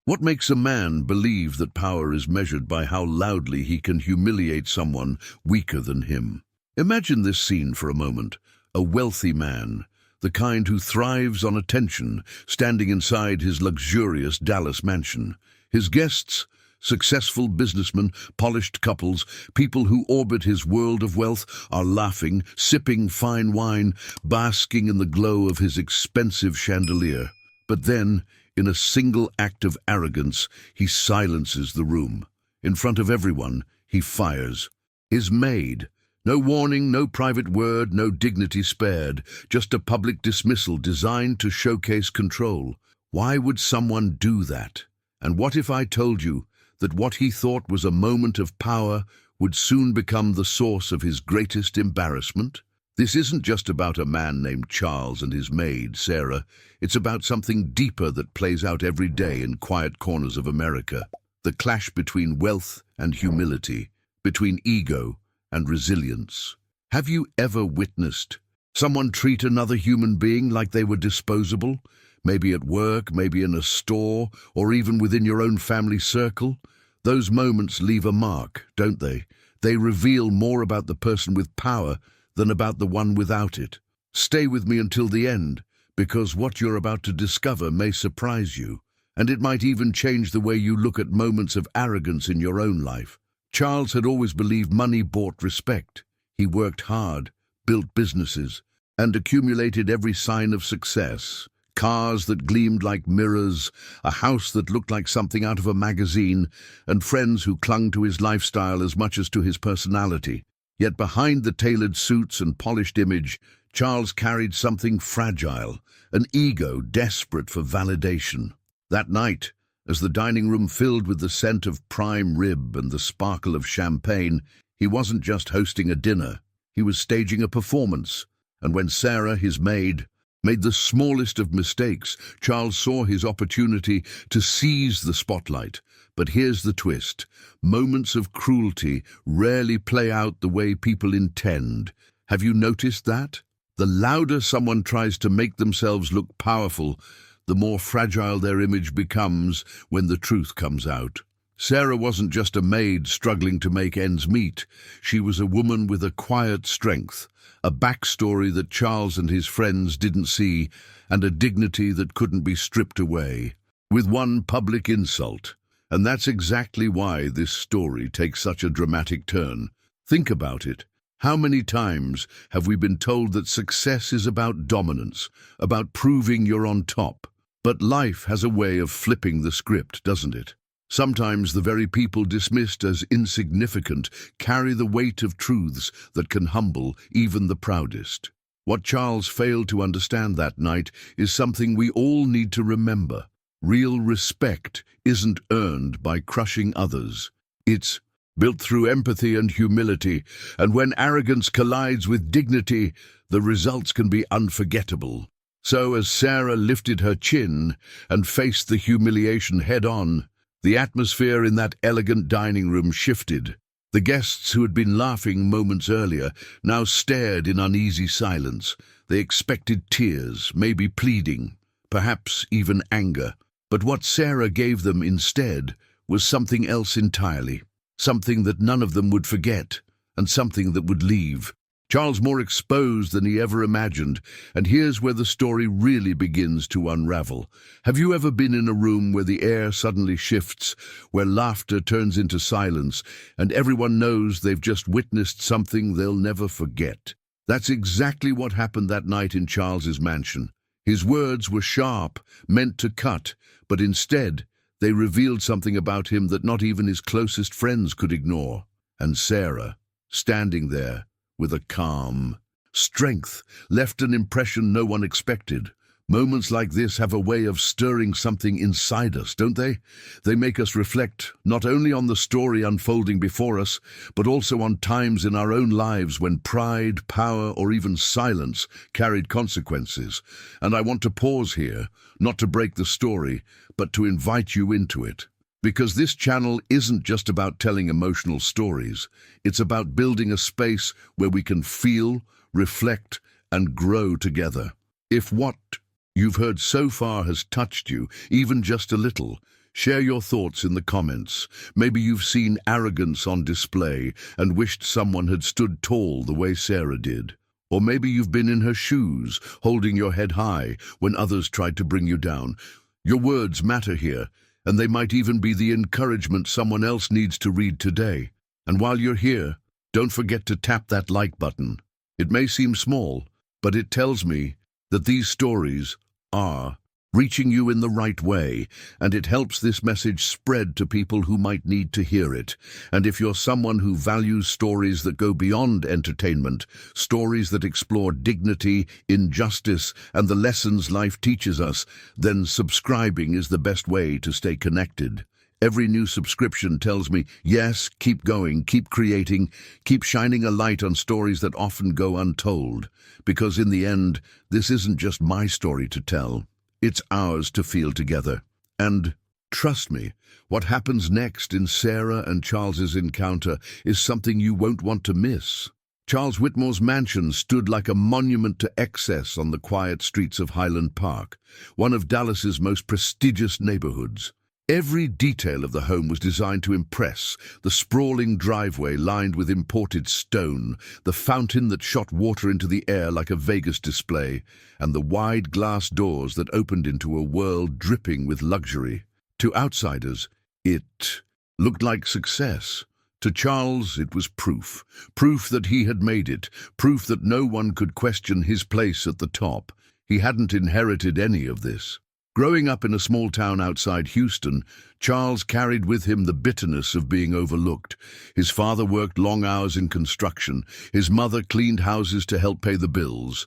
What makes a man believe that power is measured by how loudly he can humiliate someone weaker than him? Imagine this scene for a moment. A wealthy man, the kind who thrives on attention, standing inside his luxurious Dallas mansion. His guests, successful businessmen, polished couples, people who orbit his world of wealth, are laughing, sipping fine wine, basking in the glow of his expensive chandelier. But then, in a single act of arrogance, he silences the room. In front of everyone, he fires his maid. No warning, no private word, no dignity spared, just a public dismissal designed to showcase control. Why would someone do that? And what if I told you that what he thought was a moment of power would soon become the source of his greatest embarrassment? This isn't just about a man named Charles and his maid, Sarah. It's about something deeper that plays out every day in quiet corners of America. The clash between wealth and humility, between ego and resilience. Have you ever witnessed someone treat another human being like they were disposable? Maybe at work, maybe in a store, or even within your own family circle? Those moments leave a mark, don't they? They reveal more about the person with power than about the one without it. Stay with me until the end, because what you're about to discover may surprise you, and it might even change the way you look at moments of arrogance in your own life. Charles had always believed money bought respect. He worked hard, built businesses, and accumulated every sign of success. Cars that gleamed like mirrors, a house that looked like something out of a magazine, and friends who clung to his lifestyle as much as to his personality. Yet behind the tailored suits and polished image, Charles carried something fragile, an ego desperate for validation. That night, as the dining room filled with the scent of prime rib and the sparkle of champagne, he wasn't just hosting a dinner, he was staging a performance. And when Sarah, his maid, made the smallest of mistakes, Charles saw his opportunity to seize the spotlight. But here's the twist. Moments of cruelty rarely play out the way people intend. Have you noticed that? The louder someone tries to make themselves look powerful, the more fragile their image becomes when the truth comes out. Sarah wasn't just a maid struggling to make ends meet. She was a woman with a quiet strength, a backstory that Charles and his friends didn't see, and a dignity that couldn't be stripped away with one public insult. And that's exactly why this story takes such a dramatic turn. Think about it. How many times have we been told that success is about dominance, about proving you're on top? But life has a way of flipping the script, doesn't it? Sometimes the very people dismissed as insignificant carry the weight of truths that can humble even the proudest. What Charles failed to understand that night is something we all need to remember. Real respect isn't earned by crushing others. It's built through empathy and humility, and when arrogance collides with dignity, the results can be unforgettable. So as Sarah lifted her chin and faced the humiliation head-on, the atmosphere in that elegant dining room shifted. The guests who had been laughing moments earlier now stared in uneasy silence. They expected tears, maybe pleading, perhaps even anger. But what Sarah gave them instead was something else entirely, something that none of them would forget, and something that would leave. Charles more exposed than he ever imagined, and here's where the story really begins to unravel. Have you ever been in a room where the air suddenly shifts, where laughter turns into silence, and everyone knows they've just witnessed something they'll never forget? That's exactly what happened that night in Charles's mansion. His words were sharp, meant to cut, but instead they revealed something about him that not even his closest friends could ignore. And Sarah, standing there, with a calm strength, left an impression no one expected. Moments like this have a way of stirring something inside us, don't they? They make us reflect not only on the story unfolding before us, but also on times in our own lives when pride, power, or even silence carried consequences. And I want to pause here, not to break the story, but to invite you into it. Because this channel isn't just about telling emotional stories, it's about building a space where we can feel, reflect, and grow together. If what you've heard so far has touched you, even just a little, Share your thoughts in the comments. Maybe you've seen arrogance on display and wished someone had stood tall the way Sarah did. Or maybe you've been in her shoes, holding your head high when others tried to bring you down. Your words matter here, and they might even be the encouragement someone else needs to read today. And while you're here, don't forget to tap that like button. It may seem small, but it tells me that these stories are reaching you in the right way, and it helps this message spread to people who might need to hear it. And if you're someone who values stories that go beyond entertainment, stories that explore dignity, injustice, and the lessons life teaches us, then subscribing is the best way to stay connected. Every new subscription tells me, yes, keep going, keep creating, keep shining a light on stories that often go untold. Because in the end, this isn't just my story to tell. It's ours to feel together. And trust me, what happens next in Sarah and Charles's encounter is something you won't want to miss. Charles Whitmore's mansion stood like a monument to excess on the quiet streets of Highland Park, one of Dallas's most prestigious neighborhoods. Every detail of the home was designed to impress: the sprawling driveway lined with imported stone, the fountain that shot water into the air like a Vegas display, and the wide glass doors that opened into a world dripping with luxury. To outsiders, it looked like success. To Charles, it was proof that he had made it, proof that no one could question his place at the top. He hadn't inherited any of this. Growing up in a small town outside Houston, Charles carried with him the bitterness of being overlooked. His father worked long hours in construction, his mother cleaned houses to help pay the bills,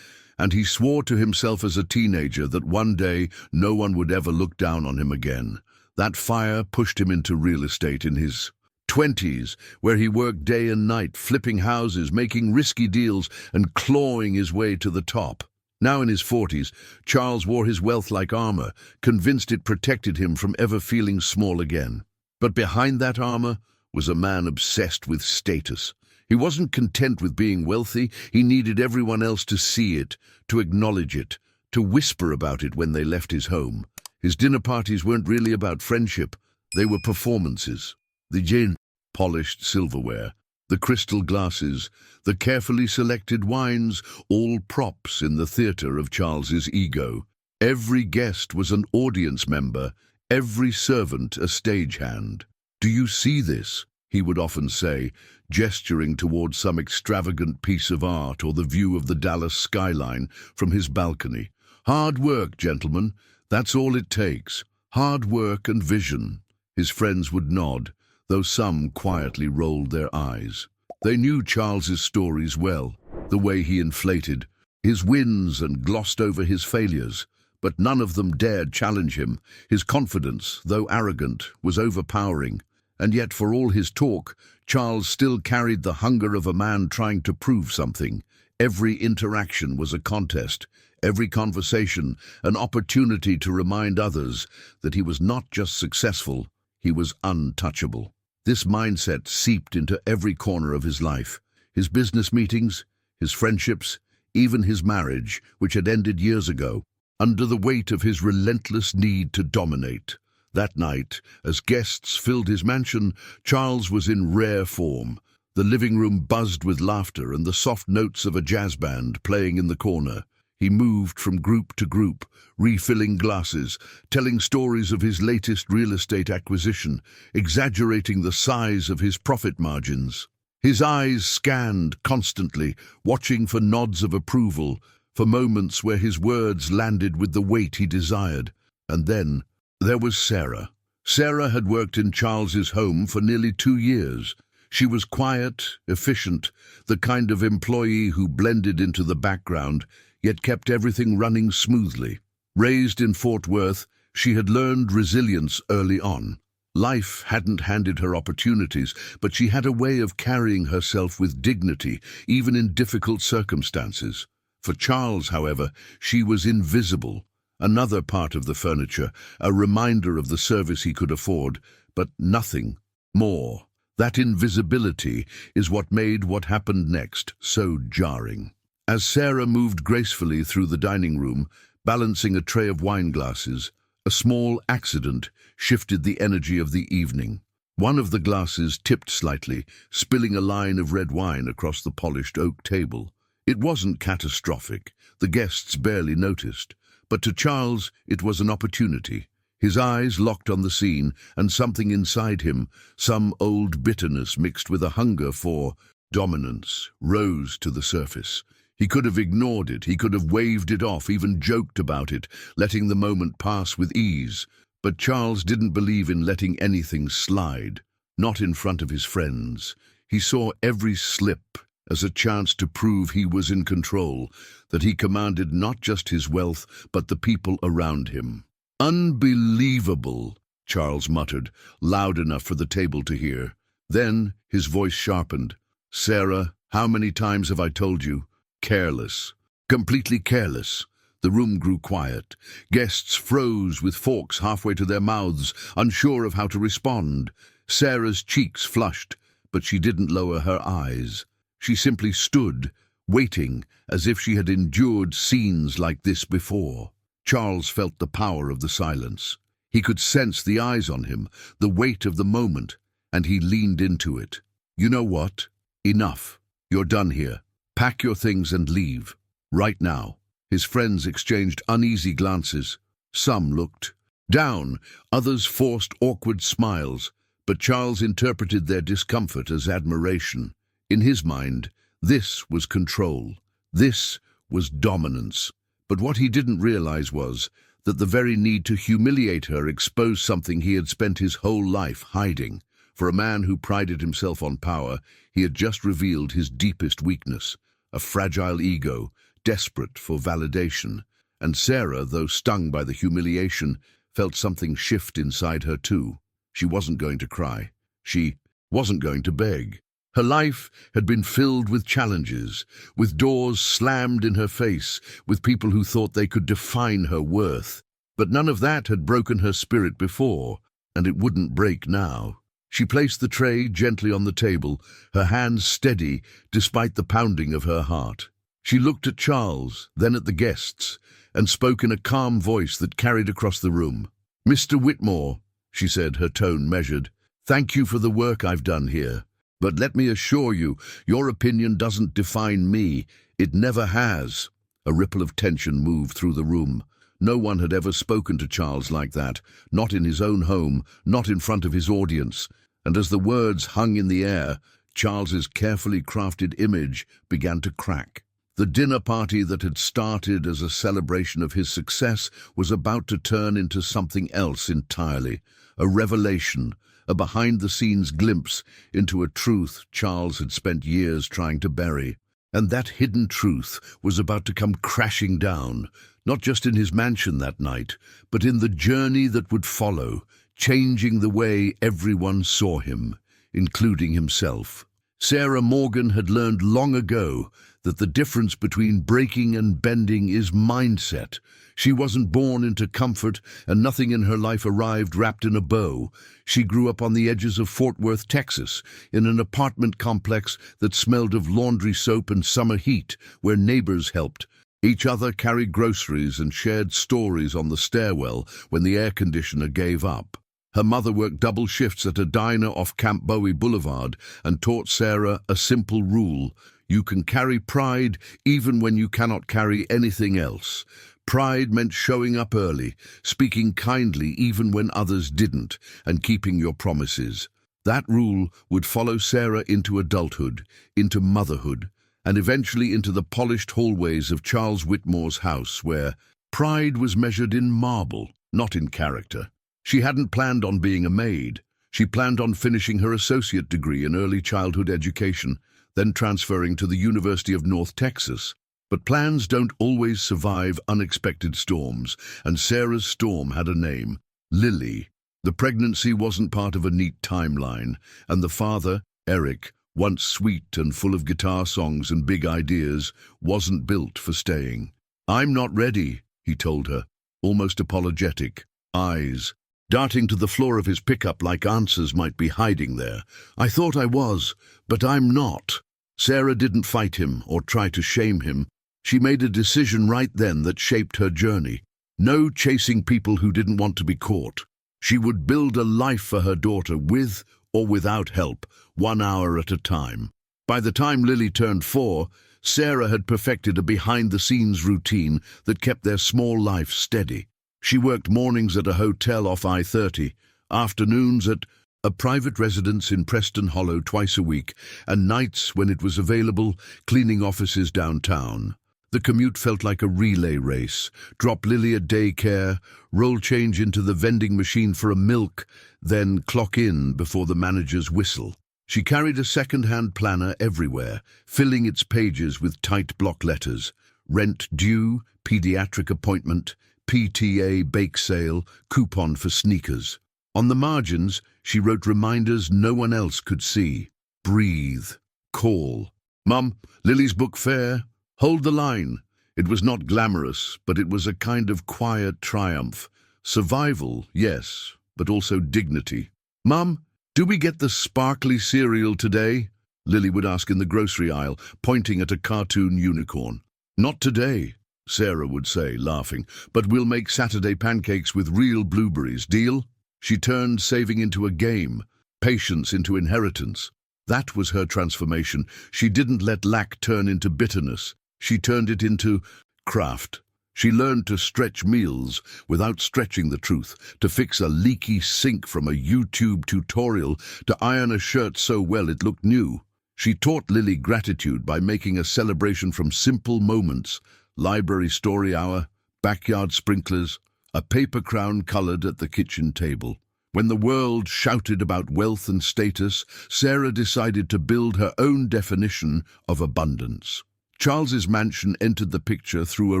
and he swore to himself as a teenager that one day no one would ever look down on him again. That fire pushed him into real estate in his 20s, where he worked day and night, flipping houses, making risky deals, and clawing his way to the top. Now in his 40s, Charles wore his wealth like armor, convinced it protected him from ever feeling small again. But behind that armor was a man obsessed with status. He wasn't content with being wealthy. He needed everyone else to see it, to acknowledge it, to whisper about it when they left his home. His dinner parties weren't really about friendship. They were performances. The polished silverware, the crystal glasses, the carefully selected wines, all props in the theater of Charles's ego. Every guest was an audience member, every servant a stagehand. "Do you see this?" he would often say, gesturing towards some extravagant piece of art or the view of the Dallas skyline from his balcony. "Hard work, gentlemen. That's all it takes. Hard work and vision." His friends would nod, though some quietly rolled their eyes. They knew Charles's stories well, the way he inflated his wins and glossed over his failures, but none of them dared challenge him. His confidence, though arrogant, was overpowering, and yet for all his talk, Charles still carried the hunger of a man trying to prove something. Every interaction was a contest, every conversation an opportunity to remind others that he was not just successful, he was untouchable. This mindset seeped into every corner of his life: his business meetings, his friendships, even his marriage, which had ended years ago, under the weight of his relentless need to dominate. That night, as guests filled his mansion, Charles was in rare form. The living room buzzed with laughter and the soft notes of a jazz band playing in the corner. He moved from group to group, refilling glasses, telling stories of his latest real estate acquisition, exaggerating the size of his profit margins. His eyes scanned constantly, watching for nods of approval, for moments where his words landed with the weight he desired. And then there was Sarah. Sarah had worked in Charles's home for nearly 2 years. She was quiet, efficient, the kind of employee who blended into the background, yet kept everything running smoothly. Raised in Fort Worth, she had learned resilience early on. Life hadn't handed her opportunities, but she had a way of carrying herself with dignity, even in difficult circumstances. For Charles, however, she was invisible, another part of the furniture, a reminder of the service he could afford, but nothing more. That invisibility is what made what happened next so jarring. As Sarah moved gracefully through the dining room, balancing a tray of wine glasses, A small accident shifted the energy of the evening. One of the glasses tipped slightly, spilling a line of red wine across the polished oak table. It wasn't catastrophic. The guests barely noticed. But to Charles, it was an opportunity. His eyes locked on the scene, and something inside him, some old bitterness mixed with a hunger for dominance, rose to the surface. He could have ignored it, he could have waved it off, even joked about it, letting the moment pass with ease. But Charles didn't believe in letting anything slide, not in front of his friends. He saw every slip as a chance to prove he was in control, that he commanded not just his wealth, but the people around him. "Unbelievable," Charles muttered, loud enough for the table to hear. Then his voice sharpened. "Sarah, how many times have I told you? Careless. Completely careless." The room grew quiet. Guests froze with forks halfway to their mouths, unsure of how to respond. Sarah's cheeks flushed, but she didn't lower her eyes. She simply stood, waiting, as if she had endured scenes like this before. Charles felt the power of the silence. He could sense the eyes on him, the weight of the moment, and he leaned into it. "You know what? Enough. You're done here. Pack your things and leave. Right now." His friends exchanged uneasy glances. Some looked down, others forced awkward smiles, but Charles interpreted their discomfort as admiration. In his mind, this was control. This was dominance. But what he didn't realize was that the very need to humiliate her exposed something he had spent his whole life hiding. For a man who prided himself on power, he had just revealed his deepest weakness, a fragile ego, desperate for validation. And Sarah, though stung by the humiliation, felt something shift inside her too. She wasn't going to cry. She wasn't going to beg. Her life had been filled with challenges, with doors slammed in her face, with people who thought they could define her worth. But none of that had broken her spirit before, and it wouldn't break now. She placed the tray gently on the table, her hands steady despite the pounding of her heart. She looked at Charles, then at the guests, and spoke in a calm voice that carried across the room. "Mr. Whitmore," she said, her tone measured, "thank you for the work I've done here. But let me assure you, your opinion doesn't define me. It never has." A ripple of tension moved through the room. No one had ever spoken to Charles like that, not in his own home, not in front of his audience. And as the words hung in the air, Charles's carefully crafted image began to crack. The dinner party that had started as a celebration of his success was about to turn into something else entirely, a revelation, a behind-the-scenes glimpse into a truth Charles had spent years trying to bury. And that hidden truth was about to come crashing down, not just in his mansion that night, but in the journey that would follow, changing the way everyone saw him, including himself. Sarah Morgan had learned long ago that the difference between breaking and bending is mindset. She wasn't born into comfort, and nothing in her life arrived wrapped in a bow. She grew up on the edges of Fort Worth, Texas, in an apartment complex that smelled of laundry soap and summer heat, where neighbors helped each other carry groceries and shared stories on the stairwell when the air conditioner gave up. Her mother worked double shifts at a diner off Camp Bowie Boulevard and taught Sarah a simple rule: you can carry pride even when you cannot carry anything else. Pride meant showing up early, speaking kindly even when others didn't, and keeping your promises. That rule would follow Sarah into adulthood, into motherhood, and eventually into the polished hallways of Charles Whitmore's house, where pride was measured in marble, not in character. She hadn't planned on being a maid. She planned on finishing her associate degree in early childhood education, then transferring to the University of North Texas. But plans don't always survive unexpected storms, and Sarah's storm had a name: Lily. The pregnancy wasn't part of a neat timeline, and the father, Eric, once sweet and full of guitar songs and big ideas, wasn't built for staying. "I'm not ready," he told her, almost apologetic, eyes darting to the floor of his pickup like answers might be hiding there. "I thought I was, but I'm not." Sarah didn't fight him or try to shame him. She made a decision right then that shaped her journey. No chasing people who didn't want to be caught. She would build a life for her daughter with or without help, 1 hour at a time. By the time Lily turned 4, Sarah had perfected a behind-the-scenes routine that kept their small life steady. She worked mornings at a hotel off I-30, afternoons at a private residence in Preston Hollow twice a week, and nights, when it was available, cleaning offices downtown. The commute felt like a relay race. Drop Lily at daycare, roll change into the vending machine for a milk, then clock in before the manager's whistle. She carried a second-hand planner everywhere, filling its pages with tight block letters. Rent due, pediatric appointment, PTA bake sale, coupon for sneakers. On the margins, she wrote reminders no one else could see. Breathe. Call. Mum, Lily's book fair. Hold the line. It was not glamorous, but it was a kind of quiet triumph. Survival, yes, but also dignity. Mum, do we get the sparkly cereal today? Lily would ask in the grocery aisle, pointing at a cartoon unicorn. Not today, Sarah would say, laughing, but we'll make Saturday pancakes with real blueberries, deal? She turned saving into a game, patience into inheritance. That was her transformation. She didn't let lack turn into bitterness. She turned it into craft. She learned to stretch meals without stretching the truth, to fix a leaky sink from a YouTube tutorial, to iron a shirt so well it looked new. She taught Lily gratitude by making a celebration from simple moments: library story hour, backyard sprinklers, a paper crown colored at the kitchen table. When the world shouted about wealth and status, Sarah decided to build her own definition of abundance. Charles's mansion entered the picture through a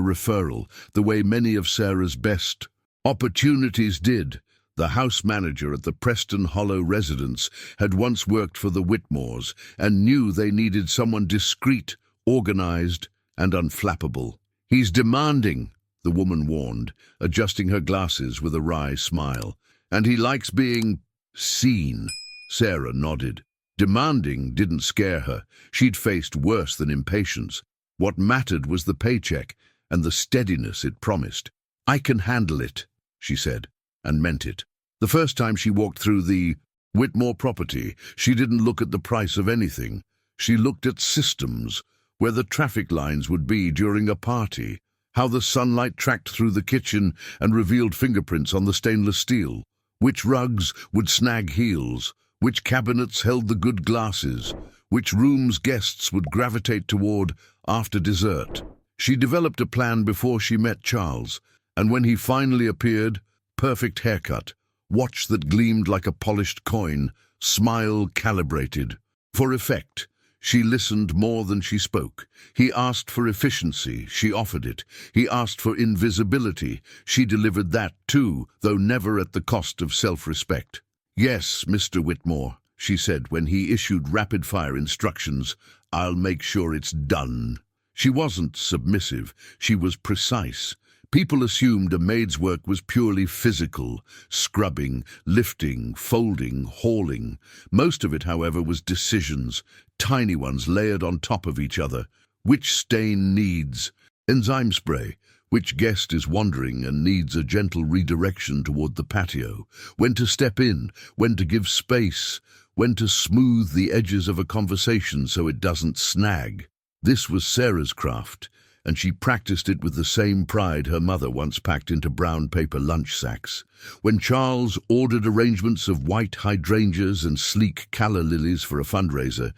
referral, the way many of Sarah's best opportunities did. The house manager at the Preston Hollow residence had once worked for the Whitmores and knew they needed someone discreet, organized, and unflappable. He's demanding, the woman warned, adjusting her glasses with a wry smile. And he likes being seen. Sarah nodded. Demanding didn't scare her. She'd faced worse than impatience. What mattered was the paycheck and the steadiness it promised. I can handle it, she said, and meant it. The first time she walked through the Whitmore property, she didn't look at the price of anything. She looked at systems, where the traffic lines would be during a party, how the sunlight tracked through the kitchen and revealed fingerprints on the stainless steel, which rugs would snag heels, which cabinets held the good glasses, which rooms guests would gravitate toward after dessert. She developed a plan before she met Charles, and when he finally appeared, perfect haircut, watch that gleamed like a polished coin, smile calibrated. For effect, she listened more than she spoke. He asked for efficiency, she offered it. He asked for invisibility, she delivered that too, though never at the cost of self-respect. Yes, Mr. Whitmore, she said when he issued rapid-fire instructions. I'll make sure it's done. She wasn't submissive, she was precise. People assumed a maid's work was purely physical, scrubbing, lifting, folding, hauling. Most of it, however, was decisions, tiny ones layered on top of each other. Which stain needs enzyme spray? Which guest is wandering and needs a gentle redirection toward the patio? When to step in, when to give space, when to smooth the edges of a conversation so it doesn't snag. This was Sarah's craft, and she practiced it with the same pride her mother once packed into brown paper lunch sacks. When Charles ordered arrangements of white hydrangeas and sleek calla lilies for a fundraiser,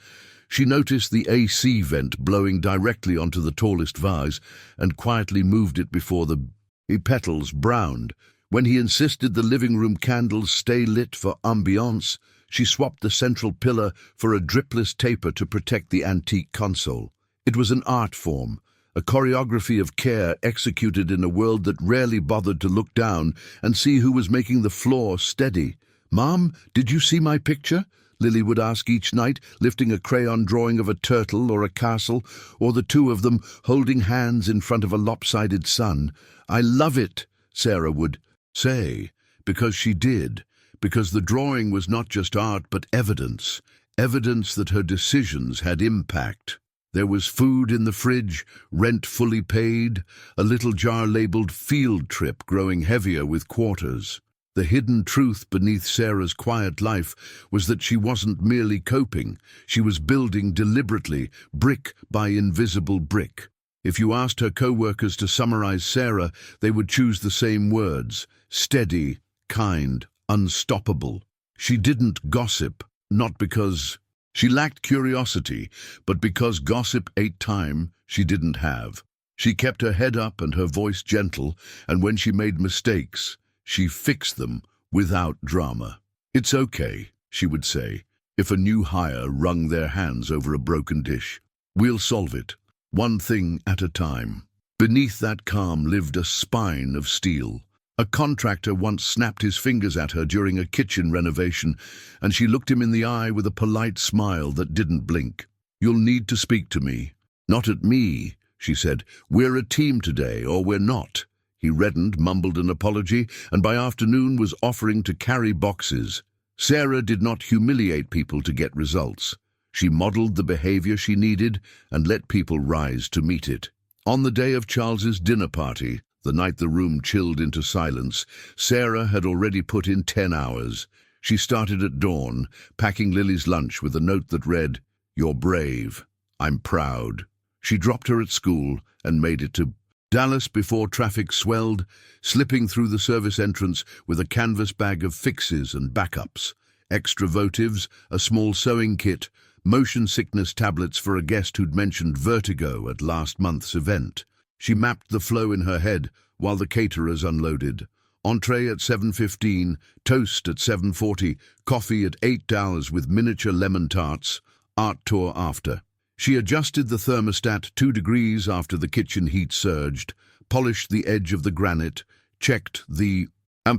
she noticed the AC vent blowing directly onto the tallest vase and quietly moved it before the petals browned. When he insisted the living room candles stay lit for ambiance, she swapped the central pillar for a dripless taper to protect the antique console. It was an art form, a choreography of care executed in a world that rarely bothered to look down and see who was making the floor steady. "Mom, did you see my picture?" Lily would ask each night, lifting a crayon drawing of a turtle or a castle, or the two of them holding hands in front of a lopsided sun. "I love it," Sarah would say, because she did, because the drawing was not just art but evidence, evidence that her decisions had impact. There was food in the fridge, rent fully paid, a little jar labeled field trip growing heavier with quarters. The hidden truth beneath Sarah's quiet life was that she wasn't merely coping, she was building deliberately, brick by invisible brick. If you asked her co-workers to summarize Sarah, they would choose the same words: steady, kind, unstoppable. She didn't gossip, not because she lacked curiosity, but because gossip ate time she didn't have. She kept her head up and her voice gentle, and when she made mistakes, she fixed them without drama. "It's okay," she would say, if a new hire wrung their hands over a broken dish. "We'll solve it, one thing at a time." Beneath that calm lived a spine of steel. A contractor once snapped his fingers at her during a kitchen renovation, and she looked him in the eye with a polite smile that didn't blink. "You'll need to speak to me." "Not at me," she said. "We're a team today, or we're not." He reddened, mumbled an apology, and by afternoon was offering to carry boxes. Sarah did not humiliate people to get results. She modeled the behavior she needed and let people rise to meet it. On the day of Charles's dinner party, the night the room chilled into silence, Sarah had already put in 10 hours. She started at dawn, packing Lily's lunch with a note that read, "You're brave. I'm proud." She dropped her at school and made it to Dallas before traffic swelled, slipping through the service entrance with a canvas bag of fixes and backups, extra votives, a small sewing kit, motion sickness tablets for a guest who'd mentioned vertigo at last month's event. She mapped the flow in her head while the caterers unloaded. Entree at 7:15, toast at 7:40, coffee at $8 with miniature lemon tarts, art tour after. She adjusted the thermostat 2 degrees after the kitchen heat surged, polished the edge of the granite, checked the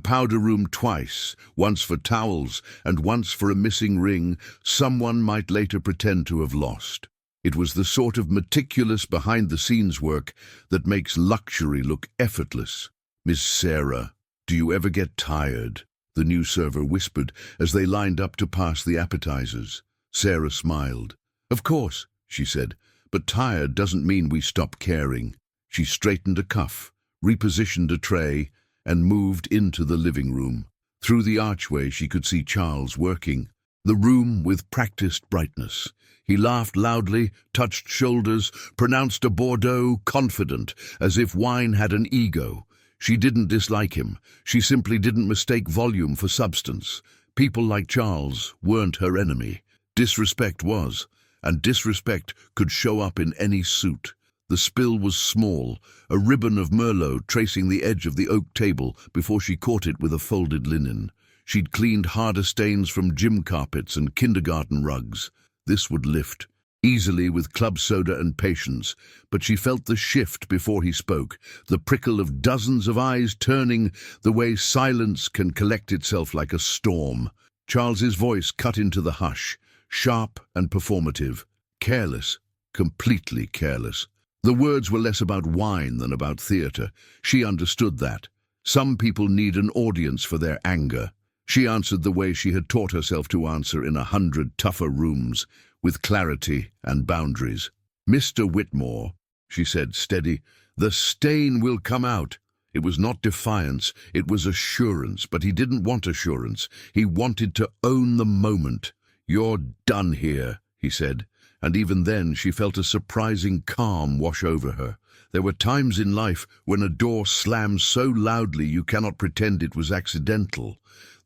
powder room twice, once for towels and once for a missing ring someone might later pretend to have lost. It was the sort of meticulous behind-the-scenes work that makes luxury look effortless. "Miss Sarah, do you ever get tired?" the new server whispered as they lined up to pass the appetizers. Sarah smiled. "Of course," she said, "but tired doesn't mean we stop caring." She straightened a cuff, repositioned a tray, and moved into the living room. Through the archway she could see Charles working, the room with practiced brightness. He laughed loudly, touched shoulders, pronounced a Bordeaux confident, as if wine had an ego. She didn't dislike him. She simply didn't mistake volume for substance. People like Charles weren't her enemy. Disrespect was, and disrespect could show up in any suit. The spill was small, a ribbon of Merlot tracing the edge of the oak table before she caught it with a folded linen. She'd cleaned harder stains from gym carpets and kindergarten rugs. This would lift, easily with club soda and patience, but she felt the shift before he spoke, the prickle of dozens of eyes turning, the way silence can collect itself like a storm. Charles's voice cut into the hush, sharp and performative, careless, completely careless. The words were less about wine than about theatre. She understood that. Some people need an audience for their anger. She answered the way she had taught herself to answer in 100 tougher rooms, with clarity and boundaries. "Mr. Whitmore," she said, steady, "the stain will come out." It was not defiance, it was assurance, but he didn't want assurance. He wanted to own the moment. "You're done here," he said, and even then she felt a surprising calm wash over her. There were times in life when a door slams so loudly you cannot pretend it was accidental.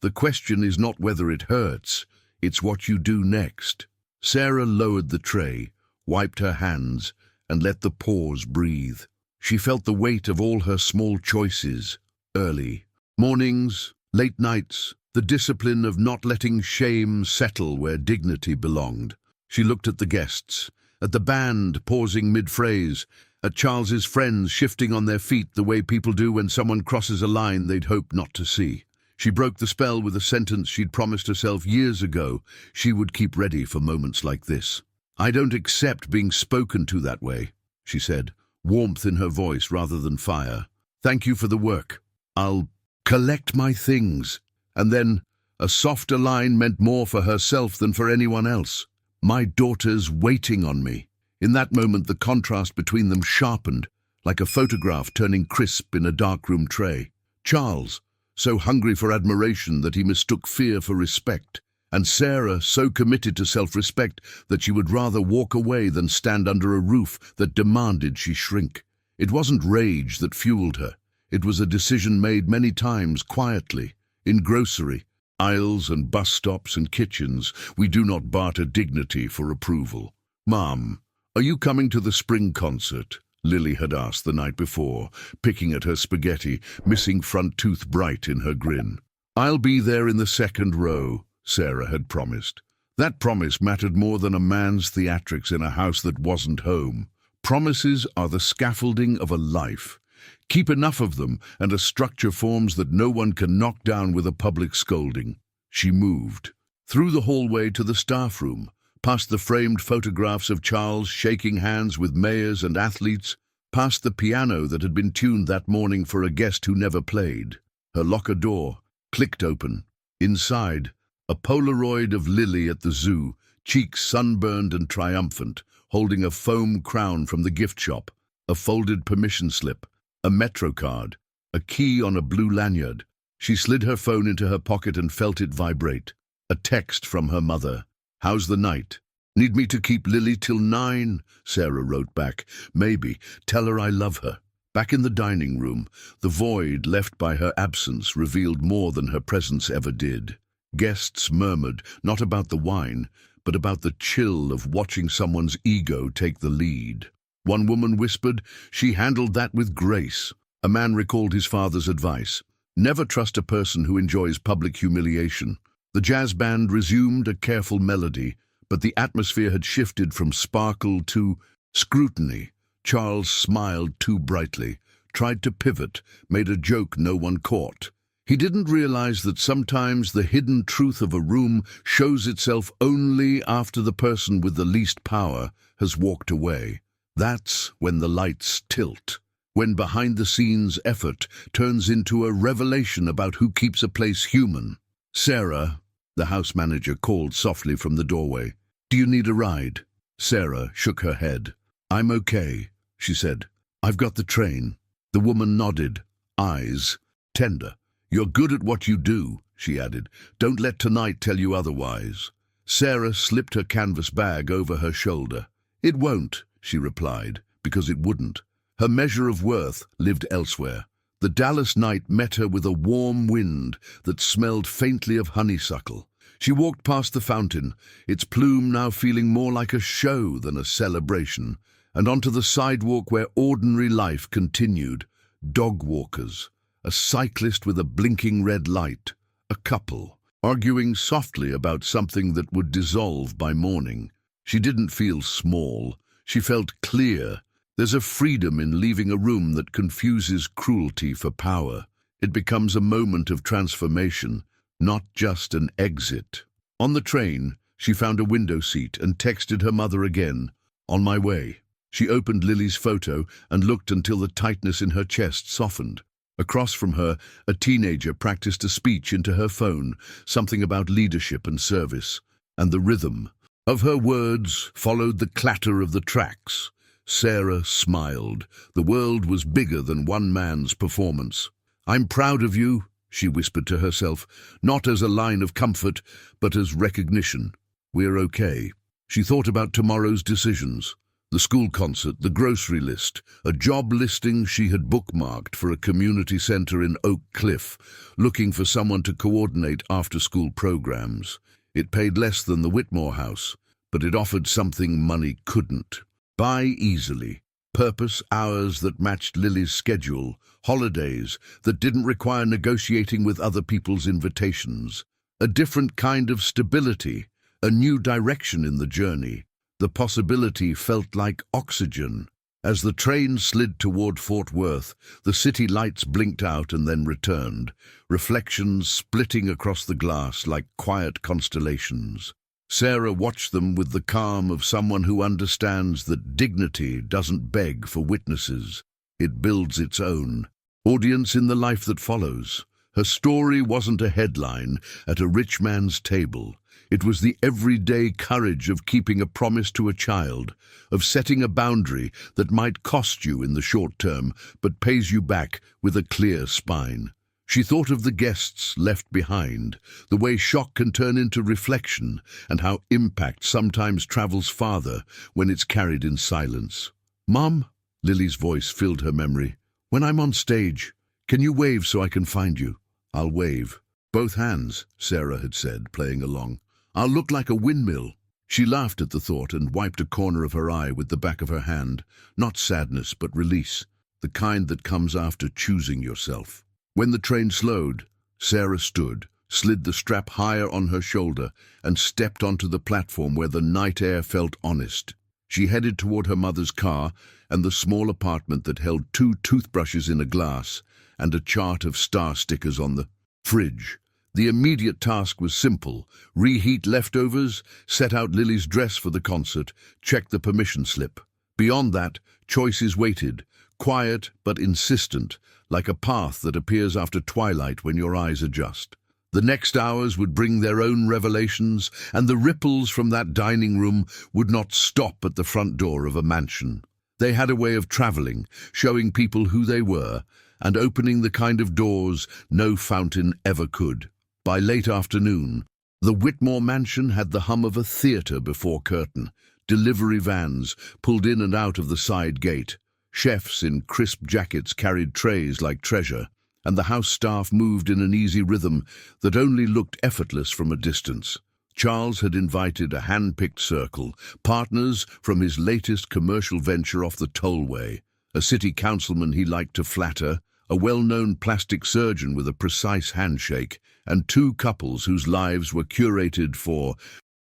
The question is not whether it hurts, it's what you do next. Sarah lowered the tray, wiped her hands, and let the pause breathe. She felt the weight of all her small choices, early. Mornings, late nights, the discipline of not letting shame settle where dignity belonged. She looked at the guests, at the band pausing mid-phrase, at Charles's friends shifting on their feet the way people do when someone crosses a line they'd hoped not to see. She broke the spell with a sentence she'd promised herself years ago she would keep ready for moments like this. "I don't accept being spoken to that way," she said, warmth in her voice rather than fire. "Thank you for the work. I'll collect my things." And then, a softer line meant more for herself than for anyone else. "My daughter's waiting on me." In that moment, the contrast between them sharpened, like a photograph turning crisp in a darkroom tray. Charles, so hungry for admiration that he mistook fear for respect, and Sarah, so committed to self-respect that she would rather walk away than stand under a roof that demanded she shrink. It wasn't rage that fueled her. It was a decision made many times quietly, in grocery aisles and bus stops and kitchens. We do not barter dignity for approval. "Mom, are you coming to the spring concert?" Lily had asked the night before, picking at her spaghetti, missing front tooth bright in her grin. "I'll be there in the second row," Sarah had promised. That promise mattered more than a man's theatrics in a house that wasn't home. Promises are the scaffolding of a life. Keep enough of them, and a structure forms that no one can knock down with a public scolding. She moved. Through the hallway to the staff room, past the framed photographs of Charles shaking hands with mayors and athletes, past the piano that had been tuned that morning for a guest who never played. Her locker door clicked open. Inside, a Polaroid of Lily at the zoo, cheeks sunburned and triumphant, holding a foam crown from the gift shop, a folded permission slip, a Metro card, a key on a blue lanyard. She slid her phone into her pocket and felt it vibrate. A text from her mother. "How's the night?" "Need me to keep Lily till 9?" Sarah wrote back. "Maybe. Tell her I love her." Back in the dining room, the void left by her absence revealed more than her presence ever did. Guests murmured, not about the wine, but about the chill of watching someone's ego take the lead. One woman whispered, "She handled that with grace." A man recalled his father's advice. Never trust a person who enjoys public humiliation. The jazz band resumed a careful melody, but the atmosphere had shifted from sparkle to scrutiny. Charles smiled too brightly, tried to pivot, made a joke no one caught. He didn't realize that sometimes the hidden truth of a room shows itself only after the person with the least power has walked away. That's when the lights tilt, when behind-the-scenes effort turns into a revelation about who keeps a place human. "Sarah," the house manager called softly from the doorway. "Do you need a ride?" Sarah shook her head. "I'm okay," she said. "I've got the train." The woman nodded, eyes tender. "You're good at what you do," she added. "Don't let tonight tell you otherwise." Sarah slipped her canvas bag over her shoulder. "It won't," she replied, because it wouldn't. Her measure of worth lived elsewhere. The Dallas night met her with a warm wind that smelled faintly of honeysuckle. She walked past the fountain, its plume now feeling more like a show than a celebration, and onto the sidewalk where ordinary life continued. Dog walkers, a cyclist with a blinking red light, a couple, arguing softly about something that would dissolve by morning. She didn't feel small. She felt clear. There's a freedom in leaving a room that confuses cruelty for power. It becomes a moment of transformation, not just an exit. On the train, she found a window seat and texted her mother again. "On my way." She opened Lily's photo and looked until the tightness in her chest softened. Across from her, a teenager practiced a speech into her phone, something about leadership and service, and the rhythm of her words followed the clatter of the tracks. Sarah smiled. The world was bigger than one man's performance. "I'm proud of you," she whispered to herself, not as a line of comfort, but as recognition. "We're okay." She thought about tomorrow's decisions. The school concert, the grocery list, a job listing she had bookmarked for a community center in Oak Cliff, looking for someone to coordinate after-school programs. It paid less than the Whitmore house, but it offered something money couldn't buy easily. Purpose, hours that matched Lily's schedule, holidays that didn't require negotiating with other people's invitations. A different kind of stability, a new direction in the journey. The possibility felt like oxygen. As the train slid toward Fort Worth, the city lights blinked out and then returned, reflections splitting across the glass like quiet constellations. Sarah watched them with the calm of someone who understands that dignity doesn't beg for witnesses. It builds its own audience in the life that follows. Her story wasn't a headline at a rich man's table. It was the everyday courage of keeping a promise to a child, of setting a boundary that might cost you in the short term, but pays you back with a clear spine. She thought of the guests left behind, the way shock can turn into reflection, and how impact sometimes travels farther when it's carried in silence. "Mom," Lily's voice filled her memory, "when I'm on stage, can you wave so I can find you?" "I'll wave." "Both hands," Sarah had said, playing along. "I'll look like a windmill." She laughed at the thought and wiped a corner of her eye with the back of her hand. Not sadness, but release, the kind that comes after choosing yourself. When the train slowed, Sarah stood, slid the strap higher on her shoulder, and stepped onto the platform where the night air felt honest. She headed toward her mother's car and the small apartment that held 2 toothbrushes in a glass and a chart of star stickers on the fridge. The immediate task was simple: reheat leftovers, set out Lily's dress for the concert, check the permission slip. Beyond that, choices waited, quiet but insistent, like a path that appears after twilight when your eyes adjust. The next hours would bring their own revelations, and the ripples from that dining room would not stop at the front door of a mansion. They had a way of traveling, showing people who they were, and opening the kind of doors no fountain ever could. By late afternoon, the Whitmore mansion had the hum of a theatre before curtain. Delivery vans pulled in and out of the side gate. Chefs in crisp jackets carried trays like treasure, and the house staff moved in an easy rhythm that only looked effortless from a distance. Charles had invited a hand-picked circle, partners from his latest commercial venture off the tollway, a city councilman he liked to flatter, a well-known plastic surgeon with a precise handshake, and 2 couples whose lives were curated for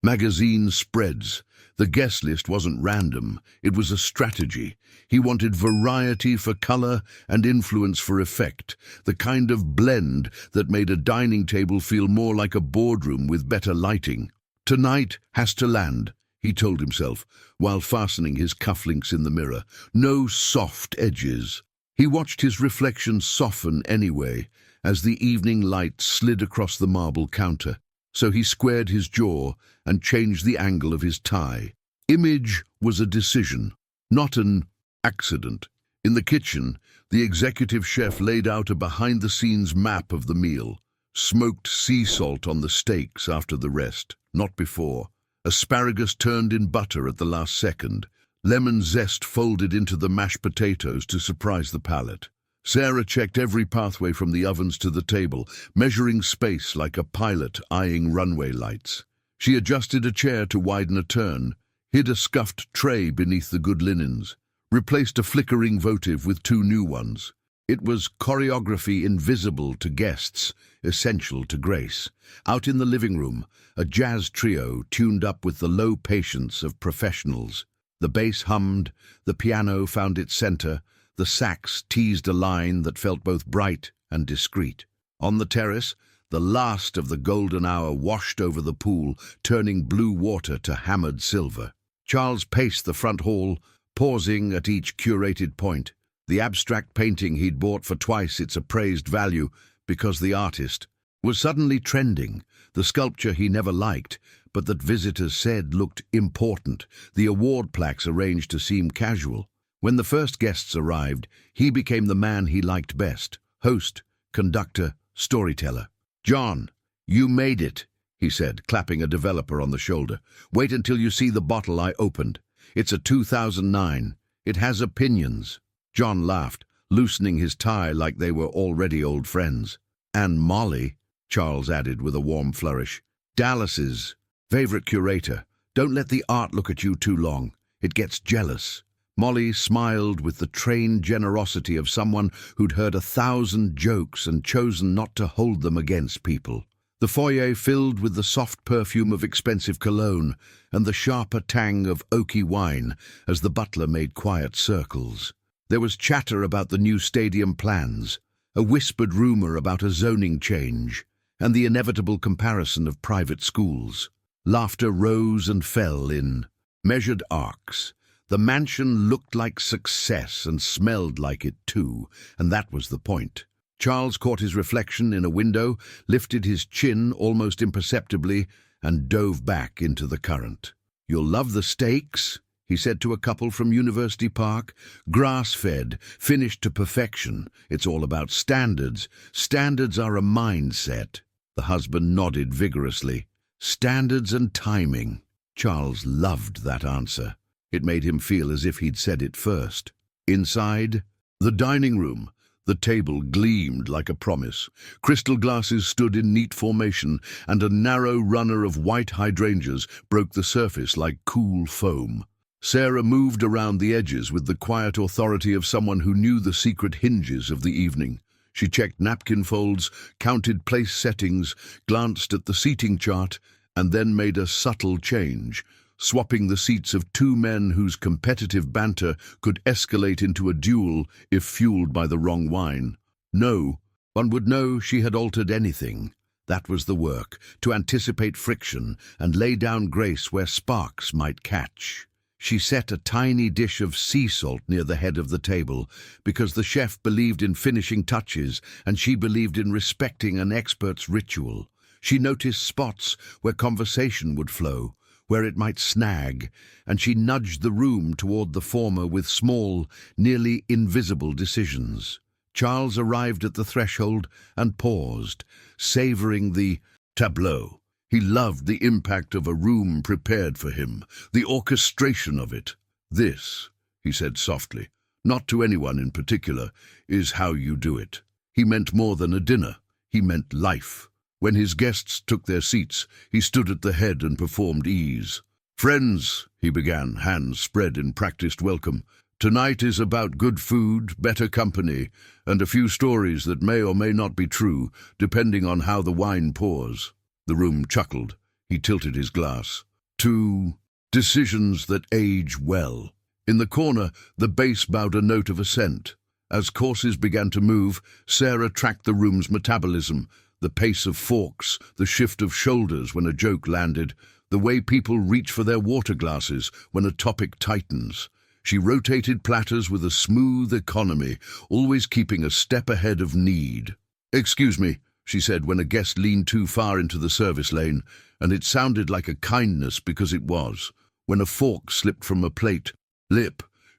magazine spreads. The guest list wasn't random, it was a strategy. He wanted variety for color and influence for effect, the kind of blend that made a dining table feel more like a boardroom with better lighting. "Tonight has to land," he told himself, while fastening his cufflinks in the mirror. No soft edges. He watched his reflection soften anyway, as the evening light slid across the marble counter. So he squared his jaw and changed the angle of his tie. Image was a decision, not an accident. In the kitchen, the executive chef laid out a behind-the-scenes map of the meal. Smoked sea salt on the steaks after the rest, not before. Asparagus turned in butter at the last second. Lemon zest folded into the mashed potatoes to surprise the palate. Sarah checked every pathway from the ovens to the table, measuring space like a pilot eyeing runway lights. She adjusted a chair to widen a turn, hid a scuffed tray beneath the good linens, replaced a flickering votive with 2 new ones. It was choreography invisible to guests, essential to grace. Out in the living room, a jazz trio tuned up with the low patience of professionals. The bass hummed, the piano found its center, the sax teased a line that felt both bright and discreet. On the terrace, the last of the golden hour washed over the pool, turning blue water to hammered silver. Charles paced the front hall, pausing at each curated point. The abstract painting he'd bought for twice its appraised value because the artist was suddenly trending. The sculpture he never liked, but that visitors said looked important. The award plaques arranged to seem casual. When the first guests arrived, he became the man he liked best: host, conductor, storyteller. "John, you made it," he said, clapping a developer on the shoulder. "Wait until you see the bottle I opened. It's a 2009. It has opinions." John laughed, loosening his tie like they were already old friends. "And Molly," Charles added with a warm flourish. "Dallas's favorite curator. Don't let the art look at you too long. It gets jealous." Molly smiled with the trained generosity of someone who'd heard 1,000 jokes and chosen not to hold them against people. The foyer filled with the soft perfume of expensive cologne and the sharper tang of oaky wine as the butler made quiet circles. There was chatter about the new stadium plans, a whispered rumor about a zoning change, and the inevitable comparison of private schools. Laughter rose and fell in measured arcs. The mansion looked like success and smelled like it too, and that was the point. Charles caught his reflection in a window, lifted his chin almost imperceptibly, and dove back into the current. "You'll love the steaks," he said to a couple from University Park. "Grass-fed, finished to perfection. It's all about standards. Standards are a mindset." The husband nodded vigorously. "Standards and timing." Charles loved that answer. It made him feel as if he'd said it first. Inside, the dining room. The table gleamed like a promise. Crystal glasses stood in neat formation, and a narrow runner of white hydrangeas broke the surface like cool foam. Sarah moved around the edges with the quiet authority of someone who knew the secret hinges of the evening. She checked napkin folds, counted place settings, glanced at the seating chart, and then made a subtle change, swapping the seats of two men whose competitive banter could escalate into a duel if fueled by the wrong wine. No, one would know she had altered anything. That was the work, to anticipate friction and lay down grace where sparks might catch. She set a tiny dish of sea salt near the head of the table because the chef believed in finishing touches and she believed in respecting an expert's ritual. She noticed spots where conversation would flow, where it might snag, and she nudged the room toward the former with small, nearly invisible decisions. Charles arrived at the threshold and paused, savoring the tableau. He loved the impact of a room prepared for him, the orchestration of it. "This," he said softly, "not to anyone in particular, is how you do it." He meant more than a dinner. He meant life. When his guests took their seats, he stood at the head and performed ease. "Friends," he began, hands spread in practiced welcome, "tonight is about good food, better company, and a few stories that may or may not be true, depending on how the wine pours." The room chuckled. He tilted his glass. "To decisions that age well." In the corner, the bass bowed a note of assent. As courses began to move, Sarah tracked the room's metabolism, the pace of forks, the shift of shoulders when a joke landed, the way people reach for their water glasses when a topic tightens. She rotated platters with a smooth economy, always keeping a step ahead of need. "Excuse me," she said when a guest leaned too far into the service lane, and it sounded like a kindness because it was. When a fork slipped from a plate,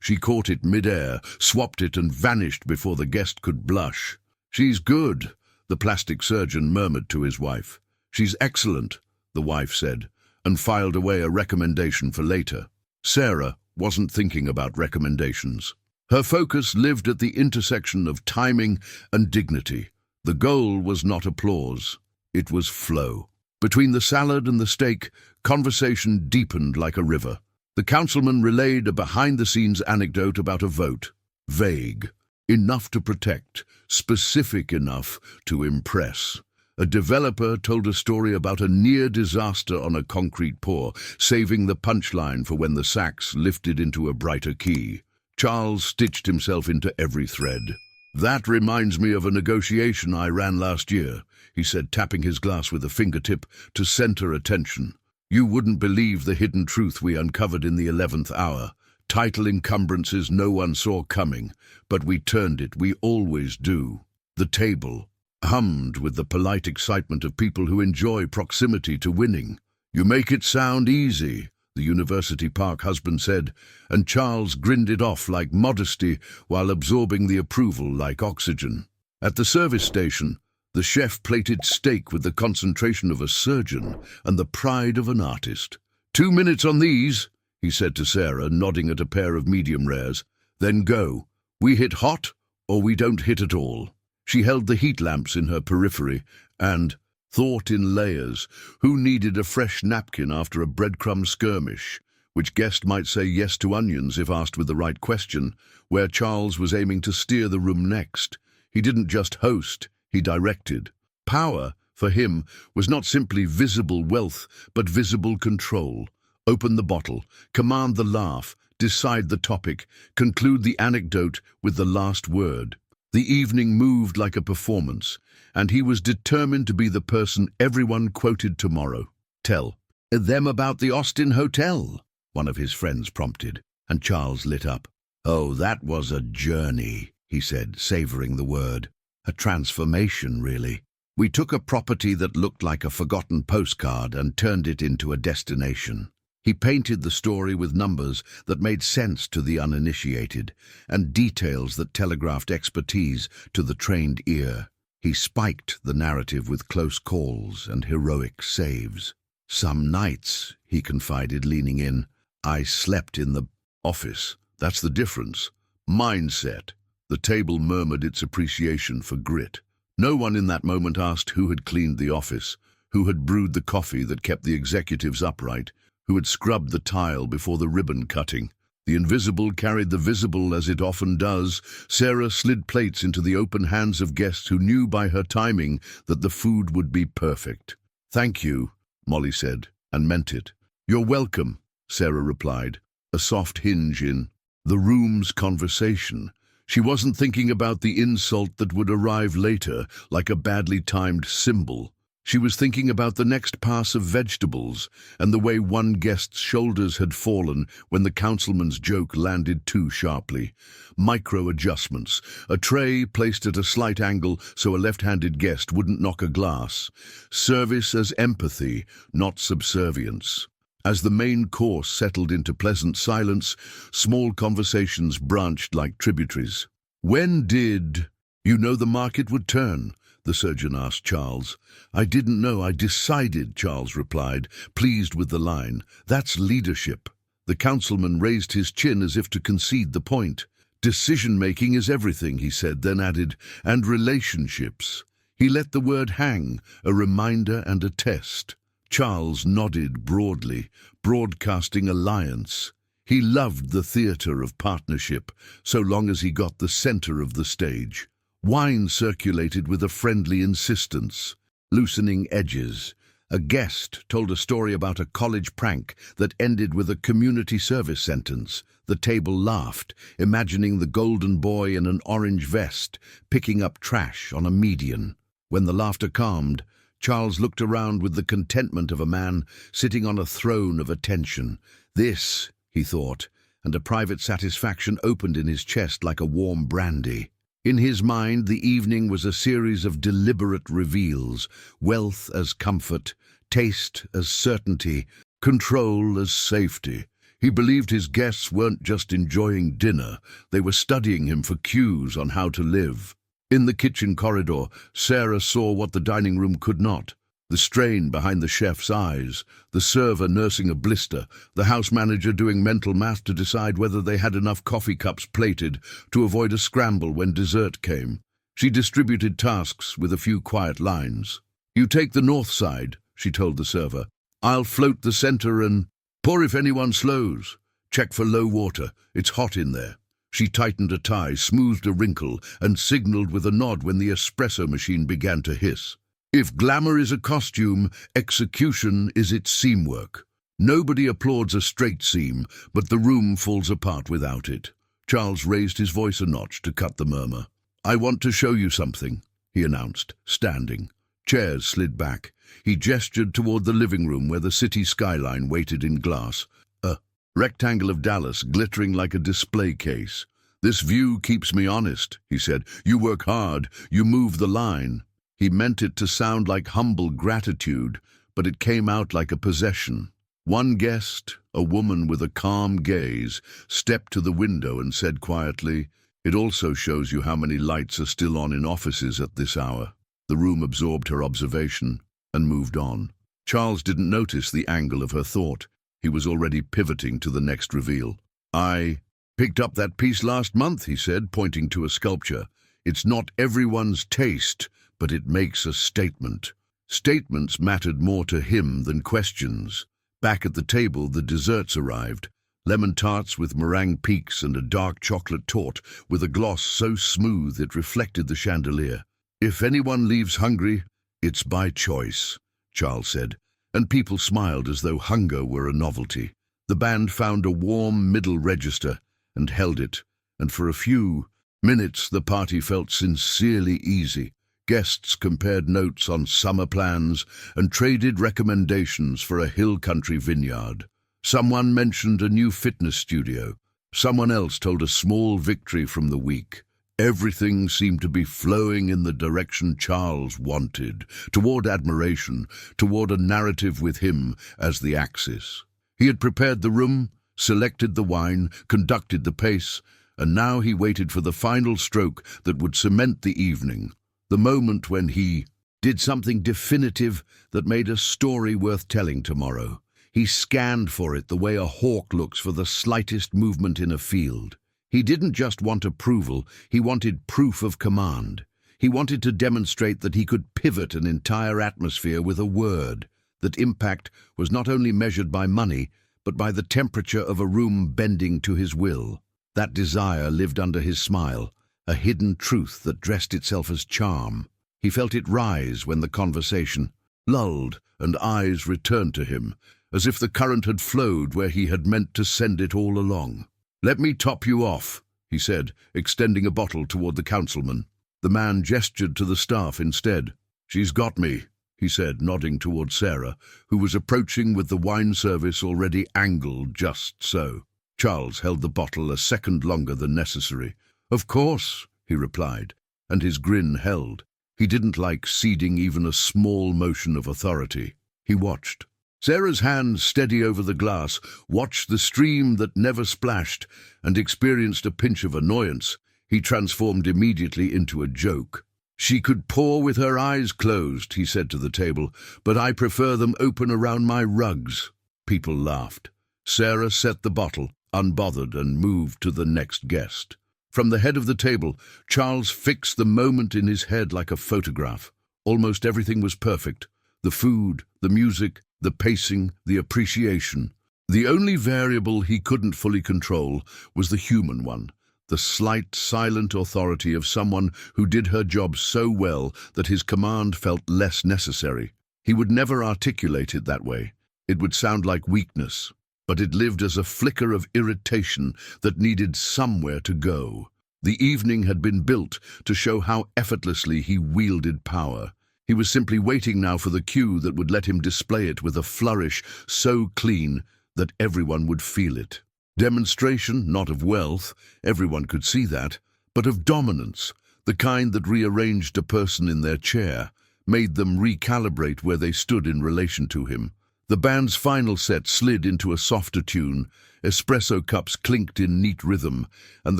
she caught it mid-air, swapped it and vanished before the guest could blush. "She's good," the plastic surgeon murmured to his wife. "She's excellent," the wife said, and filed away a recommendation for later. Sarah wasn't thinking about recommendations. Her focus lived at the intersection of timing and dignity. The goal was not applause. It was flow. Between the salad and the steak, conversation deepened like a river. The councilman relayed a behind-the-scenes anecdote about a vote. Vague. Enough to protect, specific enough to impress. A developer told a story about a near disaster on a concrete pour, saving the punchline for when the sax lifted into a brighter key. Charles stitched himself into every thread. "That reminds me of a negotiation I ran last year," he said, tapping his glass with a fingertip to center attention. "You wouldn't believe the hidden truth we uncovered in the 11th hour. Title encumbrances no one saw coming, but we turned it, we always do." The table hummed with the polite excitement of people who enjoy proximity to winning. "You make it sound easy," the University Park husband said, and Charles grinned it off like modesty while absorbing the approval like oxygen. At the service station, the chef plated steak with the concentration of a surgeon and the pride of an artist. "2 minutes on these," he said to Sarah, nodding at a pair of medium rares. "Then go. We hit hot, or we don't hit at all." She held the heat lamps in her periphery and thought in layers. Who needed a fresh napkin after a breadcrumb skirmish? Which guest might say yes to onions if asked with the right question? Where Charles was aiming to steer the room next. He didn't just host, he directed. Power, for him, was not simply visible wealth, but visible control. Open the bottle, command the laugh, decide the topic, conclude the anecdote with the last word. The evening moved like a performance, and he was determined to be the person everyone quoted tomorrow. "Tell them about the Austin Hotel," one of his friends prompted, and Charles lit up. "Oh, that was a journey," he said, savoring the word. A transformation, really. We took a property that looked like a forgotten postcard and turned it into a destination. He painted the story with numbers that made sense to the uninitiated and details that telegraphed expertise to the trained ear. He spiked the narrative with close calls and heroic saves. "Some nights," he confided, leaning in, "I slept in the office. That's the difference. Mindset." The table murmured its appreciation for grit. No one in that moment asked who had cleaned the office, who had brewed the coffee that kept the executives upright, who had scrubbed the tile before the ribbon cutting. The invisible carried the visible, as it often does. Sarah slid plates into the open hands of guests who knew by her timing that the food would be perfect. "Thank you," Molly said, and meant it. "You're welcome," Sarah replied, a soft hinge in the room's conversation. She wasn't thinking about the insult that would arrive later, like a badly timed cymbal. She was thinking about the next pass of vegetables and the way one guest's shoulders had fallen when the councilman's joke landed too sharply. Micro-adjustments, a tray placed at a slight angle so a left-handed guest wouldn't knock a glass. Service as empathy, not subservience. As the main course settled into pleasant silence, small conversations branched like tributaries. "When did you know the market would turn?" the surgeon asked Charles. "I didn't know, I decided," Charles replied, pleased with the line. "That's leadership." The councilman raised his chin as if to concede the point. "Decision-making is everything," he said, then added, "and relationships." He let the word hang, a reminder and a test. Charles nodded broadly, broadcasting alliance. He loved the theatre of partnership, so long as he got the center of the stage. Wine circulated with a friendly insistence, loosening edges. A guest told a story about a college prank that ended with a community service sentence. The table laughed, imagining the golden boy in an orange vest, picking up trash on a median. When the laughter calmed, Charles looked around with the contentment of a man sitting on a throne of attention. "This," he thought, and a private satisfaction opened in his chest like a warm brandy. In his mind, the evening was a series of deliberate reveals, wealth as comfort, taste as certainty, control as safety. He believed his guests weren't just enjoying dinner, they were studying him for cues on how to live. In the kitchen corridor, Sarah saw what the dining room could not. The strain behind the chef's eyes, the server nursing a blister, the house manager doing mental math to decide whether they had enough coffee cups plated to avoid a scramble when dessert came. She distributed tasks with a few quiet lines. "You take the north side," she told the server. "I'll float the center and pour if anyone slows. Check for low water, it's hot in there." She tightened a tie, smoothed a wrinkle, and signaled with a nod when the espresso machine began to hiss. If glamour is a costume, execution is its seamwork. Nobody applauds a straight seam, but the room falls apart without it. Charles raised his voice a notch to cut the murmur. "I want to show you something," he announced, standing. Chairs slid back. He gestured toward the living room where the city skyline waited in glass. A rectangle of Dallas glittering like a display case. "This view keeps me honest," he said. "You work hard, you move the line." He meant it to sound like humble gratitude, but it came out like a possession. One guest, a woman with a calm gaze, stepped to the window and said quietly, "It also shows you how many lights are still on in offices at this hour." The room absorbed her observation and moved on. Charles didn't notice the angle of her thought. He was already pivoting to the next reveal. "I picked up that piece last month," he said, pointing to a sculpture. "It's not everyone's taste, but it makes a statement." Statements mattered more to him than questions. Back at the table, the desserts arrived. Lemon tarts with meringue peaks and a dark chocolate torte with a gloss so smooth it reflected the chandelier. "If anyone leaves hungry, it's by choice," Charles said, and people smiled as though hunger were a novelty. The band found a warm middle register and held it, and for a few minutes the party felt sincerely easy. Guests compared notes on summer plans and traded recommendations for a hill country vineyard. Someone mentioned a new fitness studio. Someone else told a small victory from the week. Everything seemed to be flowing in the direction Charles wanted, toward admiration, toward a narrative with him as the axis. He had prepared the room, selected the wine, conducted the pace, and now he waited for the final stroke that would cement the evening, the moment when he did something definitive that made a story worth telling tomorrow. He scanned for it the way a hawk looks for the slightest movement in a field. He didn't just want approval, he wanted proof of command. He wanted to demonstrate that he could pivot an entire atmosphere with a word, that impact was not only measured by money, but by the temperature of a room bending to his will. That desire lived under his smile, a hidden truth that dressed itself as charm. He felt it rise when the conversation lulled and eyes returned to him, as if the current had flowed where he had meant to send it all along. "Let me top you off," he said, extending a bottle toward the councilman. The man gestured to the staff instead. "She's got me," he said, nodding toward Sarah, who was approaching with the wine service already angled just so. Charles held the bottle a second longer than necessary. "Of course," he replied, and his grin held. He didn't like ceding even a small motion of authority. He watched. Sarah's hand, steady over the glass, watched the stream that never splashed and experienced a pinch of annoyance. He transformed immediately into a joke. "She could pour with her eyes closed," he said to the table, "but I prefer them open around my rugs." People laughed. Sarah set the bottle, unbothered, and moved to the next guest. From the head of the table, Charles fixed the moment in his head like a photograph. Almost everything was perfect. The food, the music, the pacing, the appreciation. The only variable he couldn't fully control was the human one, the slight, silent authority of someone who did her job so well that his command felt less necessary. He would never articulate it that way. It would sound like weakness, but it lived as a flicker of irritation that needed somewhere to go. The evening had been built to show how effortlessly he wielded power. He was simply waiting now for the cue that would let him display it with a flourish so clean that everyone would feel it. Demonstration, not of wealth, everyone could see that, but of dominance, the kind that rearranged a person in their chair, made them recalibrate where they stood in relation to him. The band's final set slid into a softer tune, espresso cups clinked in neat rhythm, and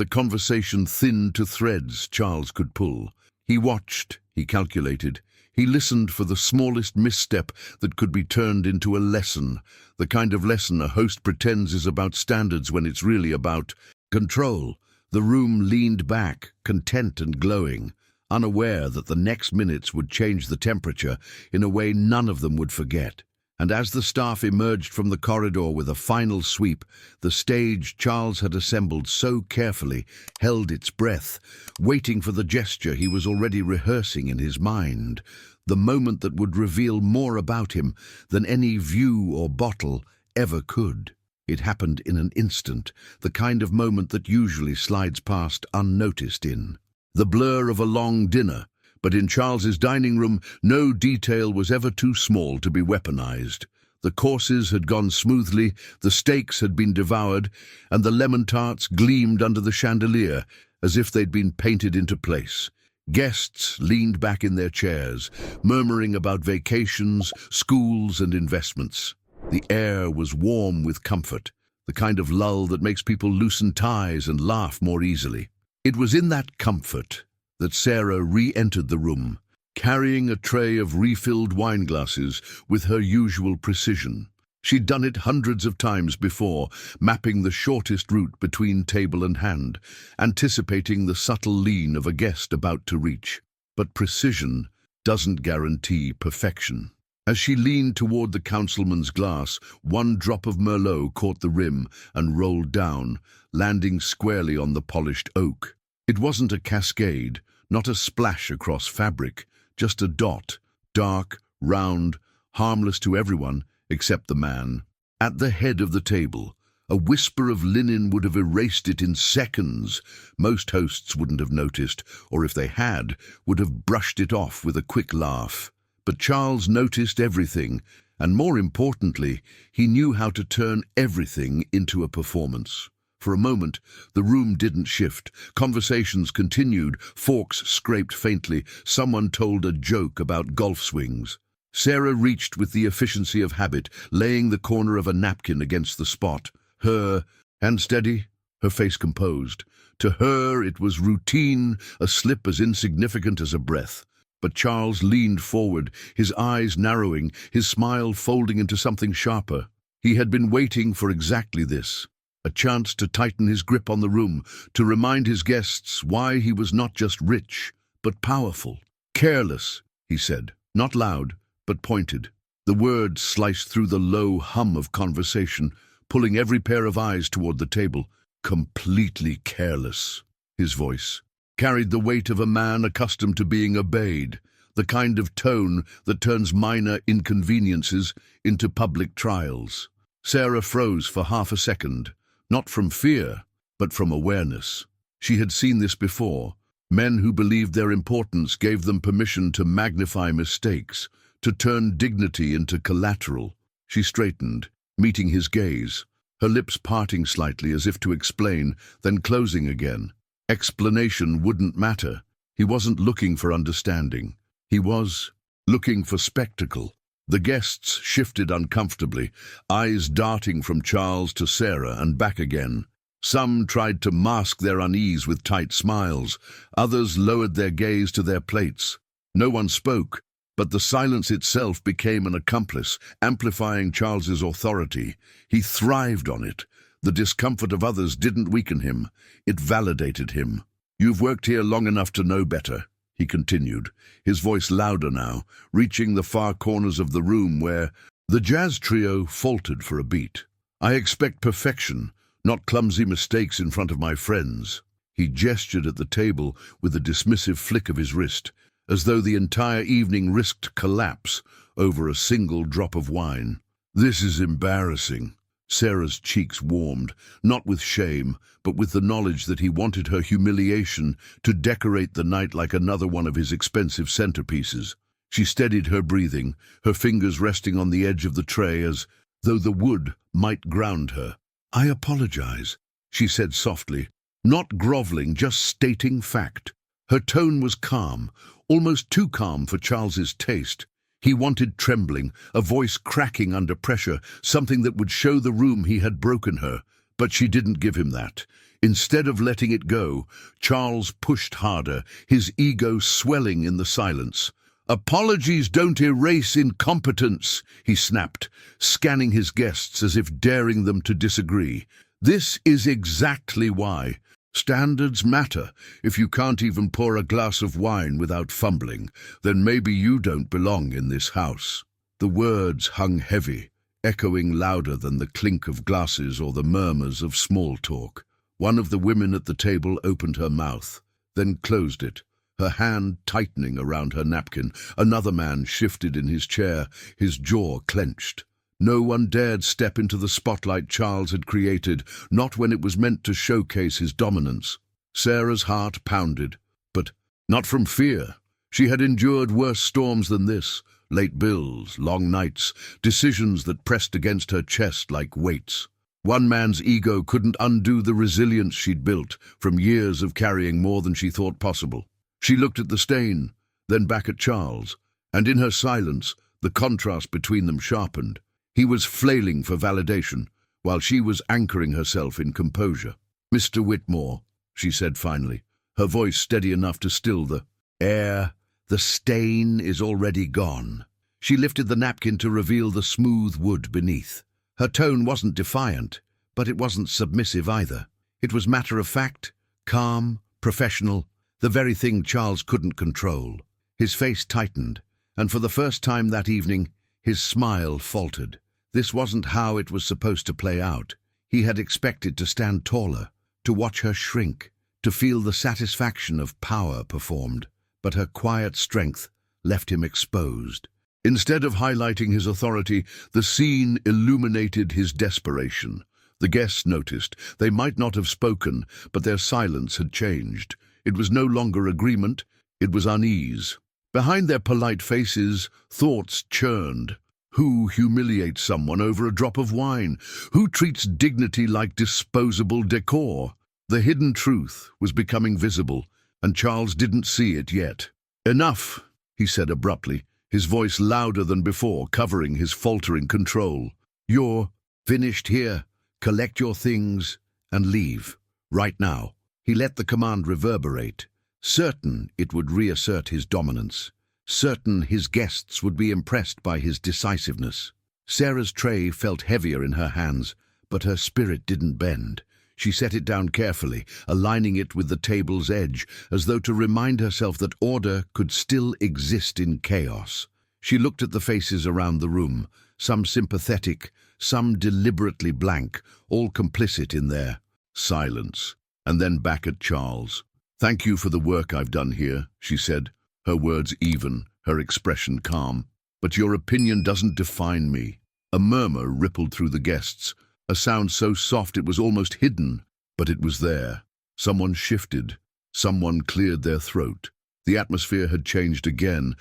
the conversation thinned to threads Charles could pull. He watched, he calculated. He listened for the smallest misstep that could be turned into a lesson, the kind of lesson a host pretends is about standards when it's really about control. The room leaned back, content and glowing, unaware that the next minutes would change the temperature in a way none of them would forget. And as the staff emerged from the corridor with a final sweep, the stage Charles had assembled so carefully held its breath, waiting for the gesture he was already rehearsing in his mind, the moment that would reveal more about him than any view or bottle ever could. It happened in an instant, the kind of moment that usually slides past unnoticed in the blur of a long dinner. But in Charles's dining room, no detail was ever too small to be weaponized. The courses had gone smoothly, the steaks had been devoured, and the lemon tarts gleamed under the chandelier as if they'd been painted into place. Guests leaned back in their chairs, murmuring about vacations, schools, and investments. The air was warm with comfort, the kind of lull that makes people loosen ties and laugh more easily. It was in that comfort that Sarah re-entered the room, carrying a tray of refilled wine glasses with her usual precision. She'd done it hundreds of times before, mapping the shortest route between table and hand, anticipating the subtle lean of a guest about to reach. But precision doesn't guarantee perfection. As she leaned toward the councilman's glass, one drop of Merlot caught the rim and rolled down, landing squarely on the polished oak. It wasn't a cascade, not a splash across fabric, just a dot, dark, round, harmless to everyone except the man. At the head of the table, a whisper of linen would have erased it in seconds. Most hosts wouldn't have noticed, or if they had, would have brushed it off with a quick laugh. But Charles noticed everything, and more importantly, he knew how to turn everything into a performance. For a moment, the room didn't shift. Conversations continued, forks scraped faintly. Someone told a joke about golf swings. Sarah reached with the efficiency of habit, laying the corner of a napkin against the spot. Her, hand steady, her face composed. To her, it was routine, a slip as insignificant as a breath. But Charles leaned forward, his eyes narrowing, his smile folding into something sharper. He had been waiting for exactly this. A chance to tighten his grip on the room, to remind his guests why he was not just rich, but powerful. Careless, he said, not loud, but pointed. The words sliced through the low hum of conversation, pulling every pair of eyes toward the table. Completely careless. His voice carried the weight of a man accustomed to being obeyed, the kind of tone that turns minor inconveniences into public trials. Sarah froze for half a second. Not from fear, but from awareness. She had seen this before. Men who believed their importance gave them permission to magnify mistakes, to turn dignity into collateral. She straightened, meeting his gaze, her lips parting slightly as if to explain, then closing again. Explanation wouldn't matter. He wasn't looking for understanding. He was looking for spectacle. The guests shifted uncomfortably, eyes darting from Charles to Sarah and back again. Some tried to mask their unease with tight smiles. Others lowered their gaze to their plates. No one spoke, but the silence itself became an accomplice, amplifying Charles's authority. He thrived on it. The discomfort of others didn't weaken him. It validated him. "You've worked here long enough to know better," he continued, his voice louder now, reaching the far corners of the room where the jazz trio faltered for a beat. "I expect perfection, not clumsy mistakes in front of my friends." He gestured at the table with a dismissive flick of his wrist, as though the entire evening risked collapse over a single drop of wine. "This is embarrassing." Sarah's cheeks warmed, not with shame, but with the knowledge that he wanted her humiliation to decorate the night like another one of his expensive centerpieces. She steadied her breathing, her fingers resting on the edge of the tray as though the wood might ground her. "I apologize," she said softly, not groveling, just stating fact. Her tone was calm, almost too calm for Charles's taste. He wanted trembling, a voice cracking under pressure, something that would show the room he had broken her. But she didn't give him that. Instead of letting it go, Charles pushed harder, his ego swelling in the silence. "Apologies don't erase incompetence," he snapped, scanning his guests as if daring them to disagree. "This is exactly why. Standards matter. If you can't even pour a glass of wine without fumbling, then maybe you don't belong in this house." The words hung heavy, echoing louder than the clink of glasses or the murmurs of small talk. One of the women at the table opened her mouth, then closed it, her hand tightening around her napkin. Another man shifted in his chair, his jaw clenched. No one dared step into the spotlight Charles had created, not when it was meant to showcase his dominance. Sarah's heart pounded, but not from fear. She had endured worse storms than this: late bills, long nights, decisions that pressed against her chest like weights. One man's ego couldn't undo the resilience she'd built from years of carrying more than she thought possible. She looked at the stain, then back at Charles, and in her silence, the contrast between them sharpened. He was flailing for validation, while she was anchoring herself in composure. "Mr. Whitmore," she said finally, her voice steady enough to still the air. "The stain is already gone." She lifted the napkin to reveal the smooth wood beneath. Her tone wasn't defiant, but it wasn't submissive either. It was matter-of-fact, calm, professional, the very thing Charles couldn't control. His face tightened, and for the first time that evening, his smile faltered. This wasn't how it was supposed to play out. He had expected to stand taller, to watch her shrink, to feel the satisfaction of power performed, but her quiet strength left him exposed. Instead of highlighting his authority, the scene illuminated his desperation. The guests noticed. They might not have spoken, but their silence had changed. It was no longer agreement, it was unease. Behind their polite faces, thoughts churned. Who humiliates someone over a drop of wine? Who treats dignity like disposable decor? The hidden truth was becoming visible, and Charles didn't see it yet. "Enough," he said abruptly, his voice louder than before, covering his faltering control. "You're finished here. Collect your things and leave. Right now." He let the command reverberate, certain it would reassert his dominance, certain his guests would be impressed by his decisiveness. Sarah's tray felt heavier in her hands, but her spirit didn't bend. She set it down carefully, aligning it with the table's edge, as though to remind herself that order could still exist in chaos. She looked at the faces around the room, some sympathetic, some deliberately blank, all complicit in their silence, and then back at Charles. "Thank you for the work I've done here," she said, her words even, her expression calm. "But your opinion doesn't define me." A murmur rippled through the guests, a sound so soft it was almost hidden, but it was there. Someone shifted, someone cleared their throat. The atmosphere had changed again,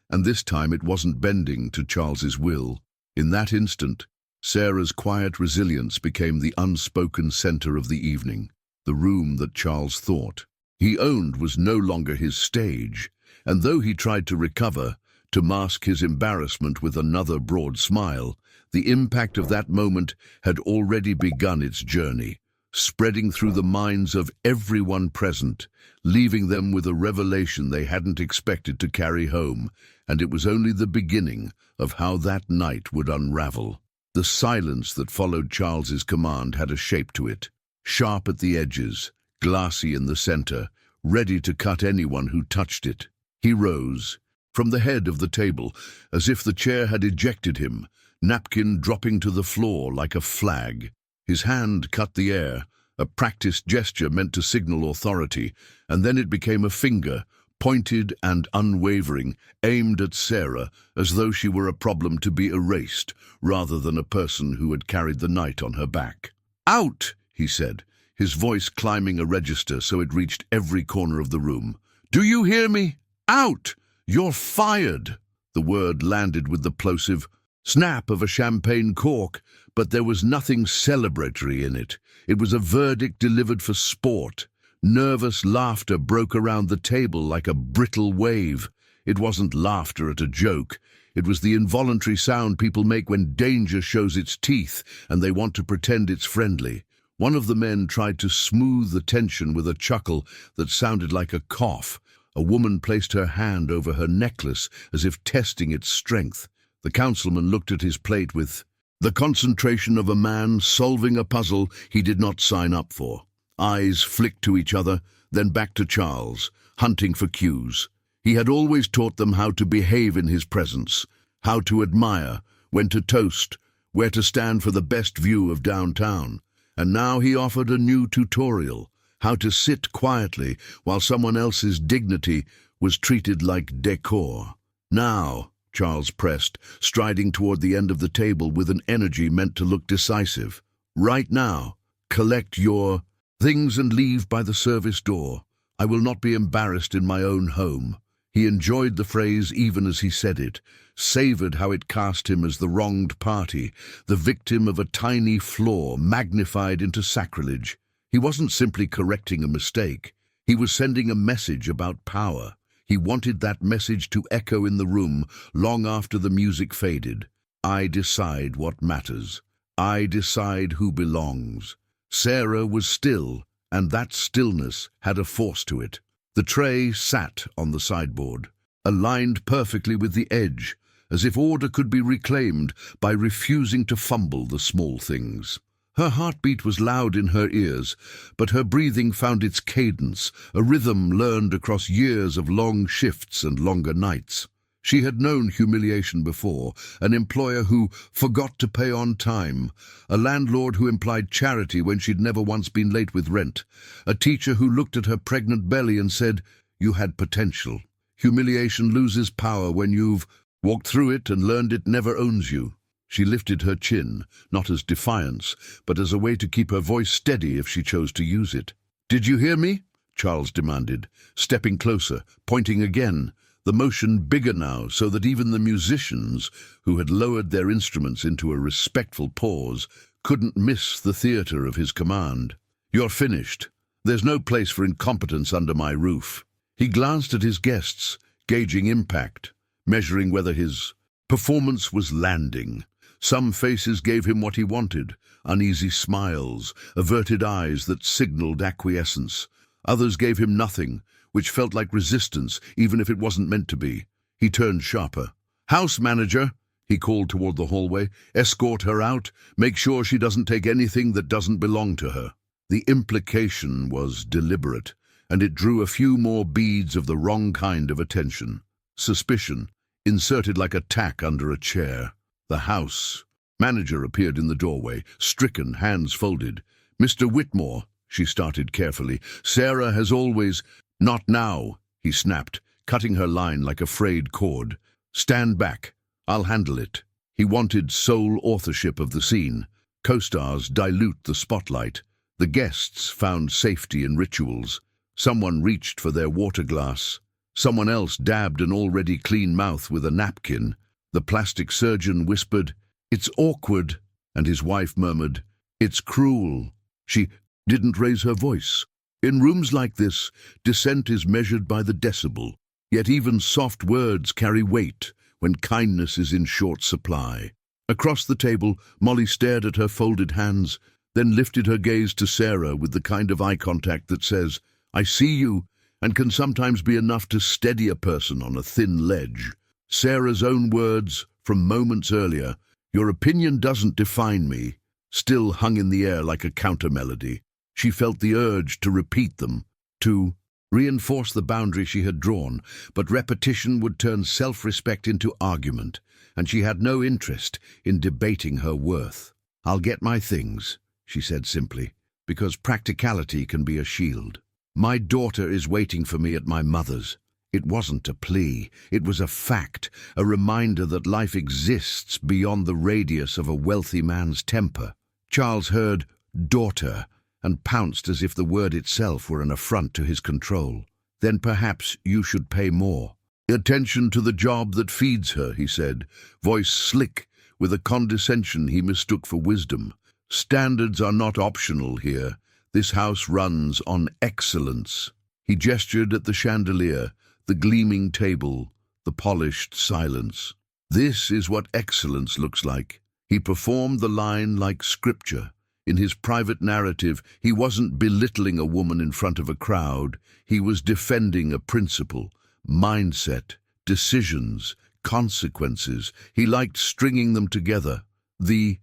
and this time it wasn't bending to Charles's will. In that instant, Sarah's quiet resilience became the unspoken center of the evening. The room that Charles thought he owned was no longer his stage, and though he tried to recover, to mask his embarrassment with another broad smile, the impact of that moment had already begun its journey, spreading through the minds of everyone present, leaving them with a revelation they hadn't expected to carry home, and it was only the beginning of how that night would unravel. The silence that followed Charles's command had a shape to it, sharp at the edges, glassy in the center, ready to cut anyone who touched it. He rose, from the head of the table, as if the chair had ejected him, napkin dropping to the floor like a flag. His hand cut the air, a practiced gesture meant to signal authority, and then it became a finger, pointed and unwavering, aimed at Sarah as though she were a problem to be erased, rather than a person who had carried the night on her back. "Out!" he said, his voice climbing a register so it reached every corner of the room. "Do you hear me? Out! You're fired!" The word landed with the plosive snap of a champagne cork, but there was nothing celebratory in it. It was a verdict delivered for sport. Nervous laughter broke around the table like a brittle wave. It wasn't laughter at a joke. It was the involuntary sound people make when danger shows its teeth and they want to pretend it's friendly. One of the men tried to smooth the tension with a chuckle that sounded like a cough. A woman placed her hand over her necklace as if testing its strength. The councilman looked at his plate with the concentration of a man solving a puzzle he did not sign up for. Eyes flicked to each other, then back to Charles, hunting for cues. He had always taught them how to behave in his presence, how to admire, when to toast, where to stand for the best view of downtown. And now he offered a new tutorial, how to sit quietly while someone else's dignity was treated like decor. "Now," Charles pressed, striding toward the end of the table with an energy meant to look decisive. "Right now, collect your things and leave by the service door. I will not be embarrassed in my own home." He enjoyed the phrase even as he said it, savored how it cast him as the wronged party, the victim of a tiny flaw magnified into sacrilege. He wasn't simply correcting a mistake. He was sending a message about power. He wanted that message to echo in the room long after the music faded. "I decide what matters. I decide who belongs." Sarah was still, and that stillness had a force to it. The tray sat on the sideboard, aligned perfectly with the edge, as if order could be reclaimed by refusing to fumble the small things. Her heartbeat was loud in her ears, but her breathing found its cadence, a rhythm learned across years of long shifts and longer nights. She had known humiliation before, an employer who forgot to pay on time, a landlord who implied charity when she'd never once been late with rent, a teacher who looked at her pregnant belly and said, "You had potential." Humiliation loses power when you've walked through it and learned it never owns you. She lifted her chin, not as defiance, but as a way to keep her voice steady if she chose to use it. "Did you hear me?" Charles demanded, stepping closer, pointing again. the motion bigger now so that even the musicians, who had lowered their instruments into a respectful pause, couldn't miss the theatre of his command. "You're finished. There's no place for incompetence under my roof." He glanced at his guests, gauging impact, measuring whether his performance was landing. Some faces gave him what he wanted, uneasy smiles, averted eyes that signaled acquiescence. Others gave him nothing, which felt like resistance, even if it wasn't meant to be. He turned sharper. "House manager," he called toward the hallway, "escort her out. Make sure she doesn't take anything that doesn't belong to her." The implication was deliberate, and it drew a few more beads of the wrong kind of attention. Suspicion, inserted like a tack under a chair. The house manager appeared in the doorway, stricken, hands folded. "Mr. Whitmore," she started carefully, "Sarah has always—" "Not now," he snapped, cutting her line like a frayed cord. "Stand back. I'll handle it." He wanted sole authorship of the scene. Co-stars dilute the spotlight. The guests found safety in rituals. Someone reached for their water glass. Someone else dabbed an already clean mouth with a napkin. The plastic surgeon whispered, "It's awkward," and his wife murmured, "It's cruel." She didn't raise her voice. In rooms like this, dissent is measured by the decibel. Yet even soft words carry weight when kindness is in short supply. Across the table, Molly stared at her folded hands, then lifted her gaze to Sarah with the kind of eye contact that says, "I see you," and can sometimes be enough to steady a person on a thin ledge. Sarah's own words from moments earlier, "Your opinion doesn't define me," still hung in the air like a counter-melody. She felt the urge to repeat them, to reinforce the boundary she had drawn, but repetition would turn self-respect into argument, and she had no interest in debating her worth. "I'll get my things," she said simply, "because practicality can be a shield. My daughter is waiting for me at my mother's." It wasn't a plea, it was a fact, a reminder that life exists beyond the radius of a wealthy man's temper. Charles heard "daughter" and pounced as if the word itself were an affront to his control. "Then perhaps you should pay more." "Attention to the job that feeds her," he said, voice slick with a condescension he mistook for wisdom. "Standards are not optional here. This house runs on excellence." He gestured at the chandelier, the gleaming table, the polished silence. "This is what excellence looks like." He performed the line like scripture. In his private narrative, he wasn't belittling a woman in front of a crowd. He was defending a principle, mindset, decisions, consequences. He liked stringing them together. The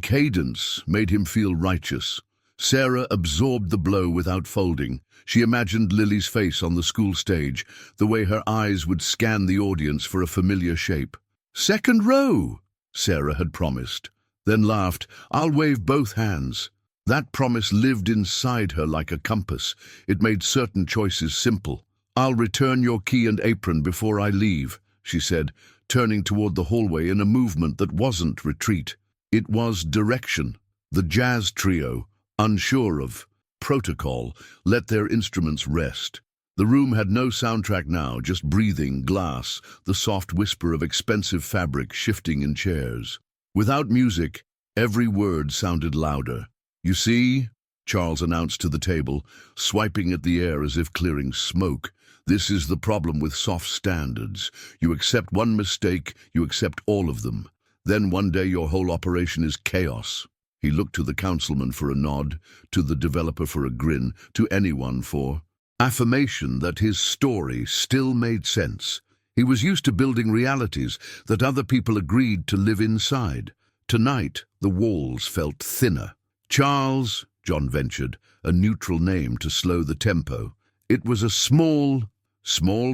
cadence made him feel righteous. Sarah absorbed the blow without folding. She imagined Lily's face on the school stage, the way her eyes would scan the audience for a familiar shape. "Second row," Sarah had promised, then laughed. "I'll wave both hands." That promise lived inside her like a compass. It made certain choices simple. "I'll return your key and apron before I leave," she said, turning toward the hallway in a movement that wasn't retreat. It was direction. The jazz trio, unsure of protocol, let their instruments rest. The room had no soundtrack now, just breathing, glass, the soft whisper of expensive fabric shifting in chairs. Without music, every word sounded louder. "You see," Charles announced to the table, swiping at the air as if clearing smoke, "this is the problem with soft standards. You accept one mistake, you accept all of them. Then one day your whole operation is chaos." He looked to the councilman for a nod, to the developer for a grin, to anyone for affirmation that his story still made sense. He was used to building realities that other people agreed to live inside. Tonight, the walls felt thinner. "Charles," John ventured, a neutral name to slow the tempo. "It was a small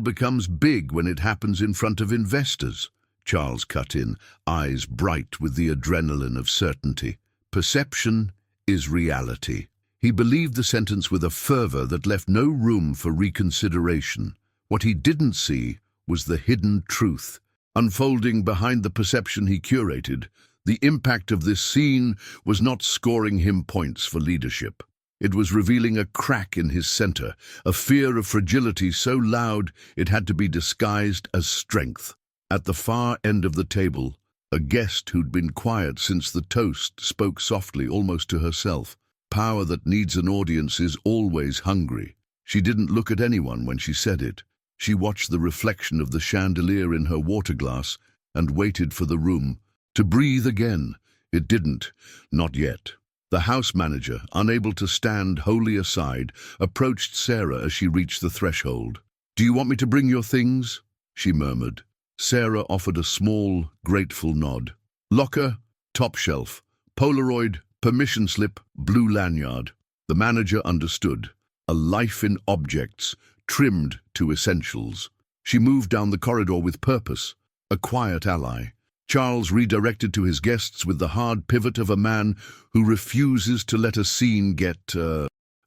becomes big when it happens in front of investors." Charles cut in, eyes bright with the adrenaline of certainty. "Perception is reality." He believed the sentence with a fervor that left no room for reconsideration. What he didn't see was the hidden truth. Unfolding behind the perception he curated, the impact of this scene was not scoring him points for leadership. It was revealing a crack in his center, a fear of fragility so loud it had to be disguised as strength. At the far end of the table, a guest who'd been quiet since the toast spoke softly, almost to herself. Power that needs an audience is always hungry. She didn't look at anyone when she said it. She watched the reflection of the chandelier in her water glass and waited for the room to breathe again. It didn't, not yet. The house manager, unable to stand wholly aside, approached Sarah as she reached the threshold. "Do you want me to bring your things?" she murmured. Sarah offered a small, grateful nod. Locker, top shelf, Polaroid, permission slip, blue lanyard. The manager understood. A life in objects, trimmed to essentials. She moved down the corridor with purpose, a quiet ally. Charles redirected to his guests with the hard pivot of a man who refuses to let a scene get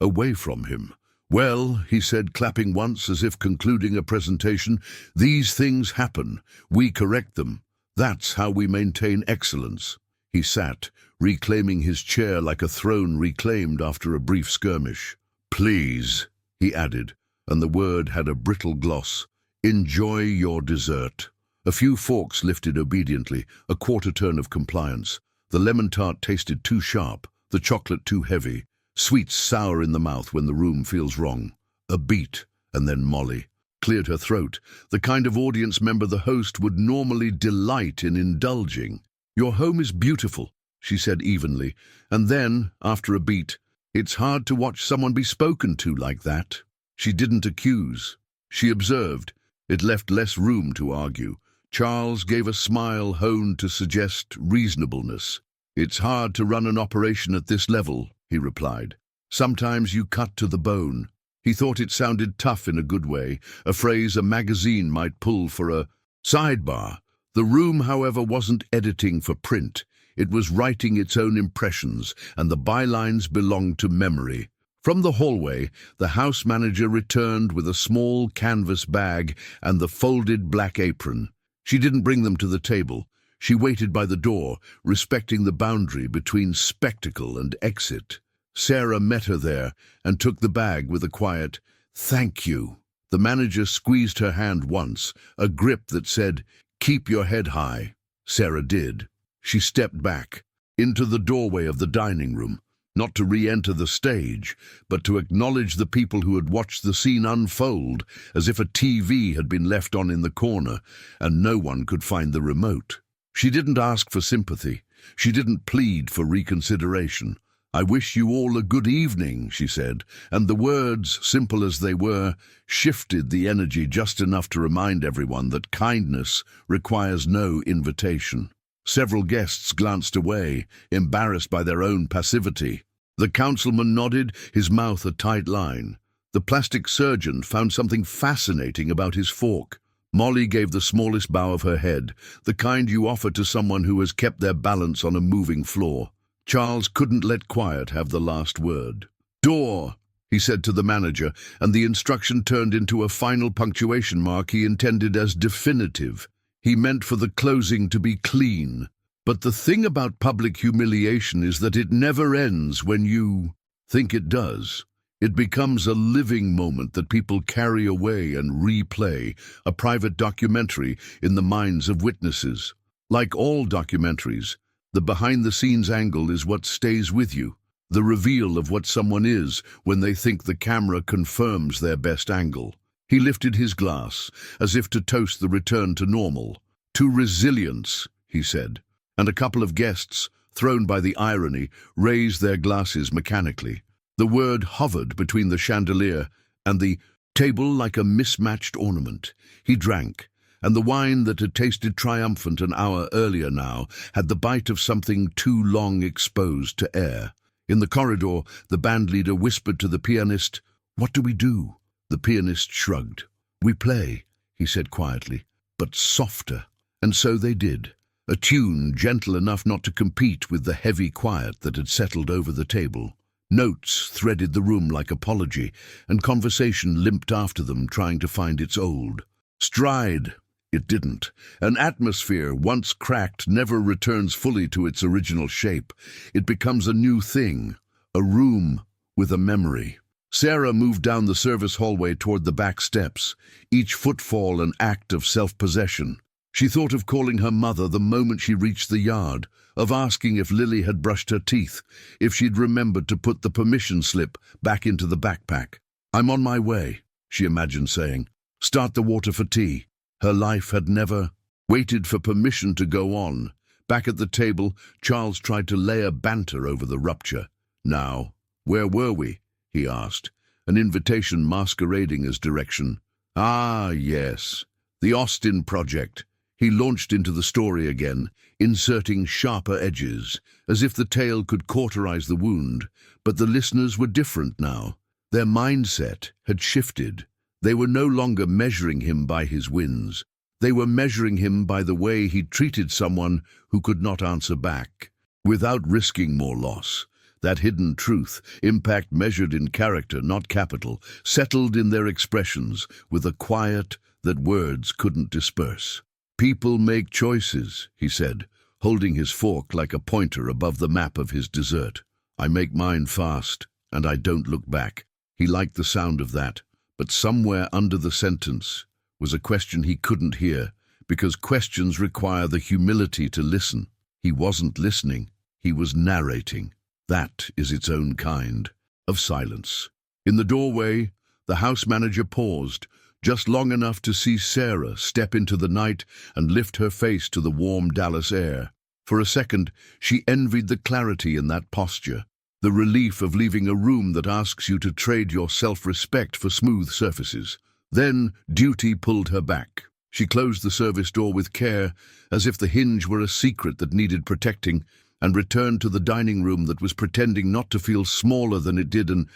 away from him. "Well," he said, clapping once as if concluding a presentation, "these things happen. We correct them. That's how we maintain excellence." He sat, reclaiming his chair like a throne reclaimed after a brief skirmish. "Please," he added, and the word had a brittle gloss, "enjoy your dessert." A few forks lifted obediently, a quarter turn of compliance. The lemon tart tasted too sharp, the chocolate too heavy. Sweets sour in the mouth when the room feels wrong. A beat, and then Molly cleared her throat, the kind of audience member the host would normally delight in indulging. "Your home is beautiful," she said evenly, and then, after a beat, "It's hard to watch someone be spoken to like that." She didn't accuse. She observed. It left less room to argue. Charles gave a smile honed to suggest reasonableness. "It's hard to run an operation at this level," he replied. "Sometimes you cut to the bone." He thought it sounded tough in a good way, a phrase a magazine might pull for a sidebar. The room, however, wasn't editing for print. It was writing its own impressions, and the bylines belonged to memory. From the hallway, the house manager returned with a small canvas bag and the folded black apron. She didn't bring them to the table. She waited by the door, respecting the boundary between spectacle and exit. Sarah met her there and took the bag with a quiet, "Thank you." The manager squeezed her hand once, a grip that said, "Keep your head high." Sarah did. She stepped back, into the doorway of the dining room, not to re-enter the stage, but to acknowledge the people who had watched the scene unfold, as if a TV had been left on in the corner, and no one could find the remote. She didn't ask for sympathy. She didn't plead for reconsideration. "I wish you all a good evening," she said, and the words, simple as they were, shifted the energy just enough to remind everyone that kindness requires no invitation. Several guests glanced away, embarrassed by their own passivity. The councilman nodded, his mouth a tight line. The plastic surgeon found something fascinating about his fork. Molly gave the smallest bow of her head, the kind you offer to someone who has kept their balance on a moving floor. Charles couldn't let quiet have the last word. "Door," he said to the manager, and the instruction turned into a final punctuation mark he intended as definitive. He meant for the closing to be clean. But the thing about public humiliation is that it never ends when you think it does. It becomes a living moment that people carry away and replay, a private documentary in the minds of witnesses. Like all documentaries, the behind-the-scenes angle is what stays with you, the reveal of what someone is when they think the camera confirms their best angle. He lifted his glass, as if to toast the return to normal. "To resilience," he said, and a couple of guests, thrown by the irony, raised their glasses mechanically. The word hovered between the chandelier and the table like a mismatched ornament. He drank, and the wine that had tasted triumphant an hour earlier now had the bite of something too long exposed to air. In the corridor, the bandleader whispered to the pianist, "What do we do?" The pianist shrugged. "We play," he said quietly, "but softer." And so they did, a tune gentle enough not to compete with the heavy quiet that had settled over the table. Notes threaded the room like apology, and conversation limped after them, trying to find its old stride. It didn't. An atmosphere, once cracked, never returns fully to its original shape. It becomes a new thing, a room with a memory. Sarah moved down the service hallway toward the back steps, each footfall an act of self-possession. She thought of calling her mother the moment she reached the yard, of asking if Lily had brushed her teeth, if she'd remembered to put the permission slip back into the backpack. "I'm on my way," she imagined saying. "Start the water for tea." Her life had never waited for permission to go on. Back at the table, Charles tried to layer banter over the rupture. "Now, where were we?" he asked, an invitation masquerading as direction. "Ah, yes, the Austin Project." He launched into the story again, inserting sharper edges, as if the tale could cauterize the wound. But the listeners were different now. Their mindset had shifted. They were no longer measuring him by his wins. They were measuring him by the way he treated someone who could not answer back, without risking more loss. That hidden truth, impact measured in character, not capital, settled in their expressions with a quiet that words couldn't disperse. "People make choices," he said, holding his fork like a pointer above the map of his dessert. "I make mine fast, and I don't look back." He liked the sound of that, but somewhere under the sentence was a question he couldn't hear, because questions require the humility to listen. He wasn't listening, he was narrating. That is its own kind of silence. In the doorway, the house manager paused, just long enough to see Sarah step into the night and lift her face to the warm Dallas air. For a second, she envied the clarity in that posture, the relief of leaving a room that asks you to trade your self-respect for smooth surfaces. Then duty pulled her back. She closed the service door with care, as if the hinge were a secret that needed protecting, and returned to the dining room that was pretending not to feel smaller than it did an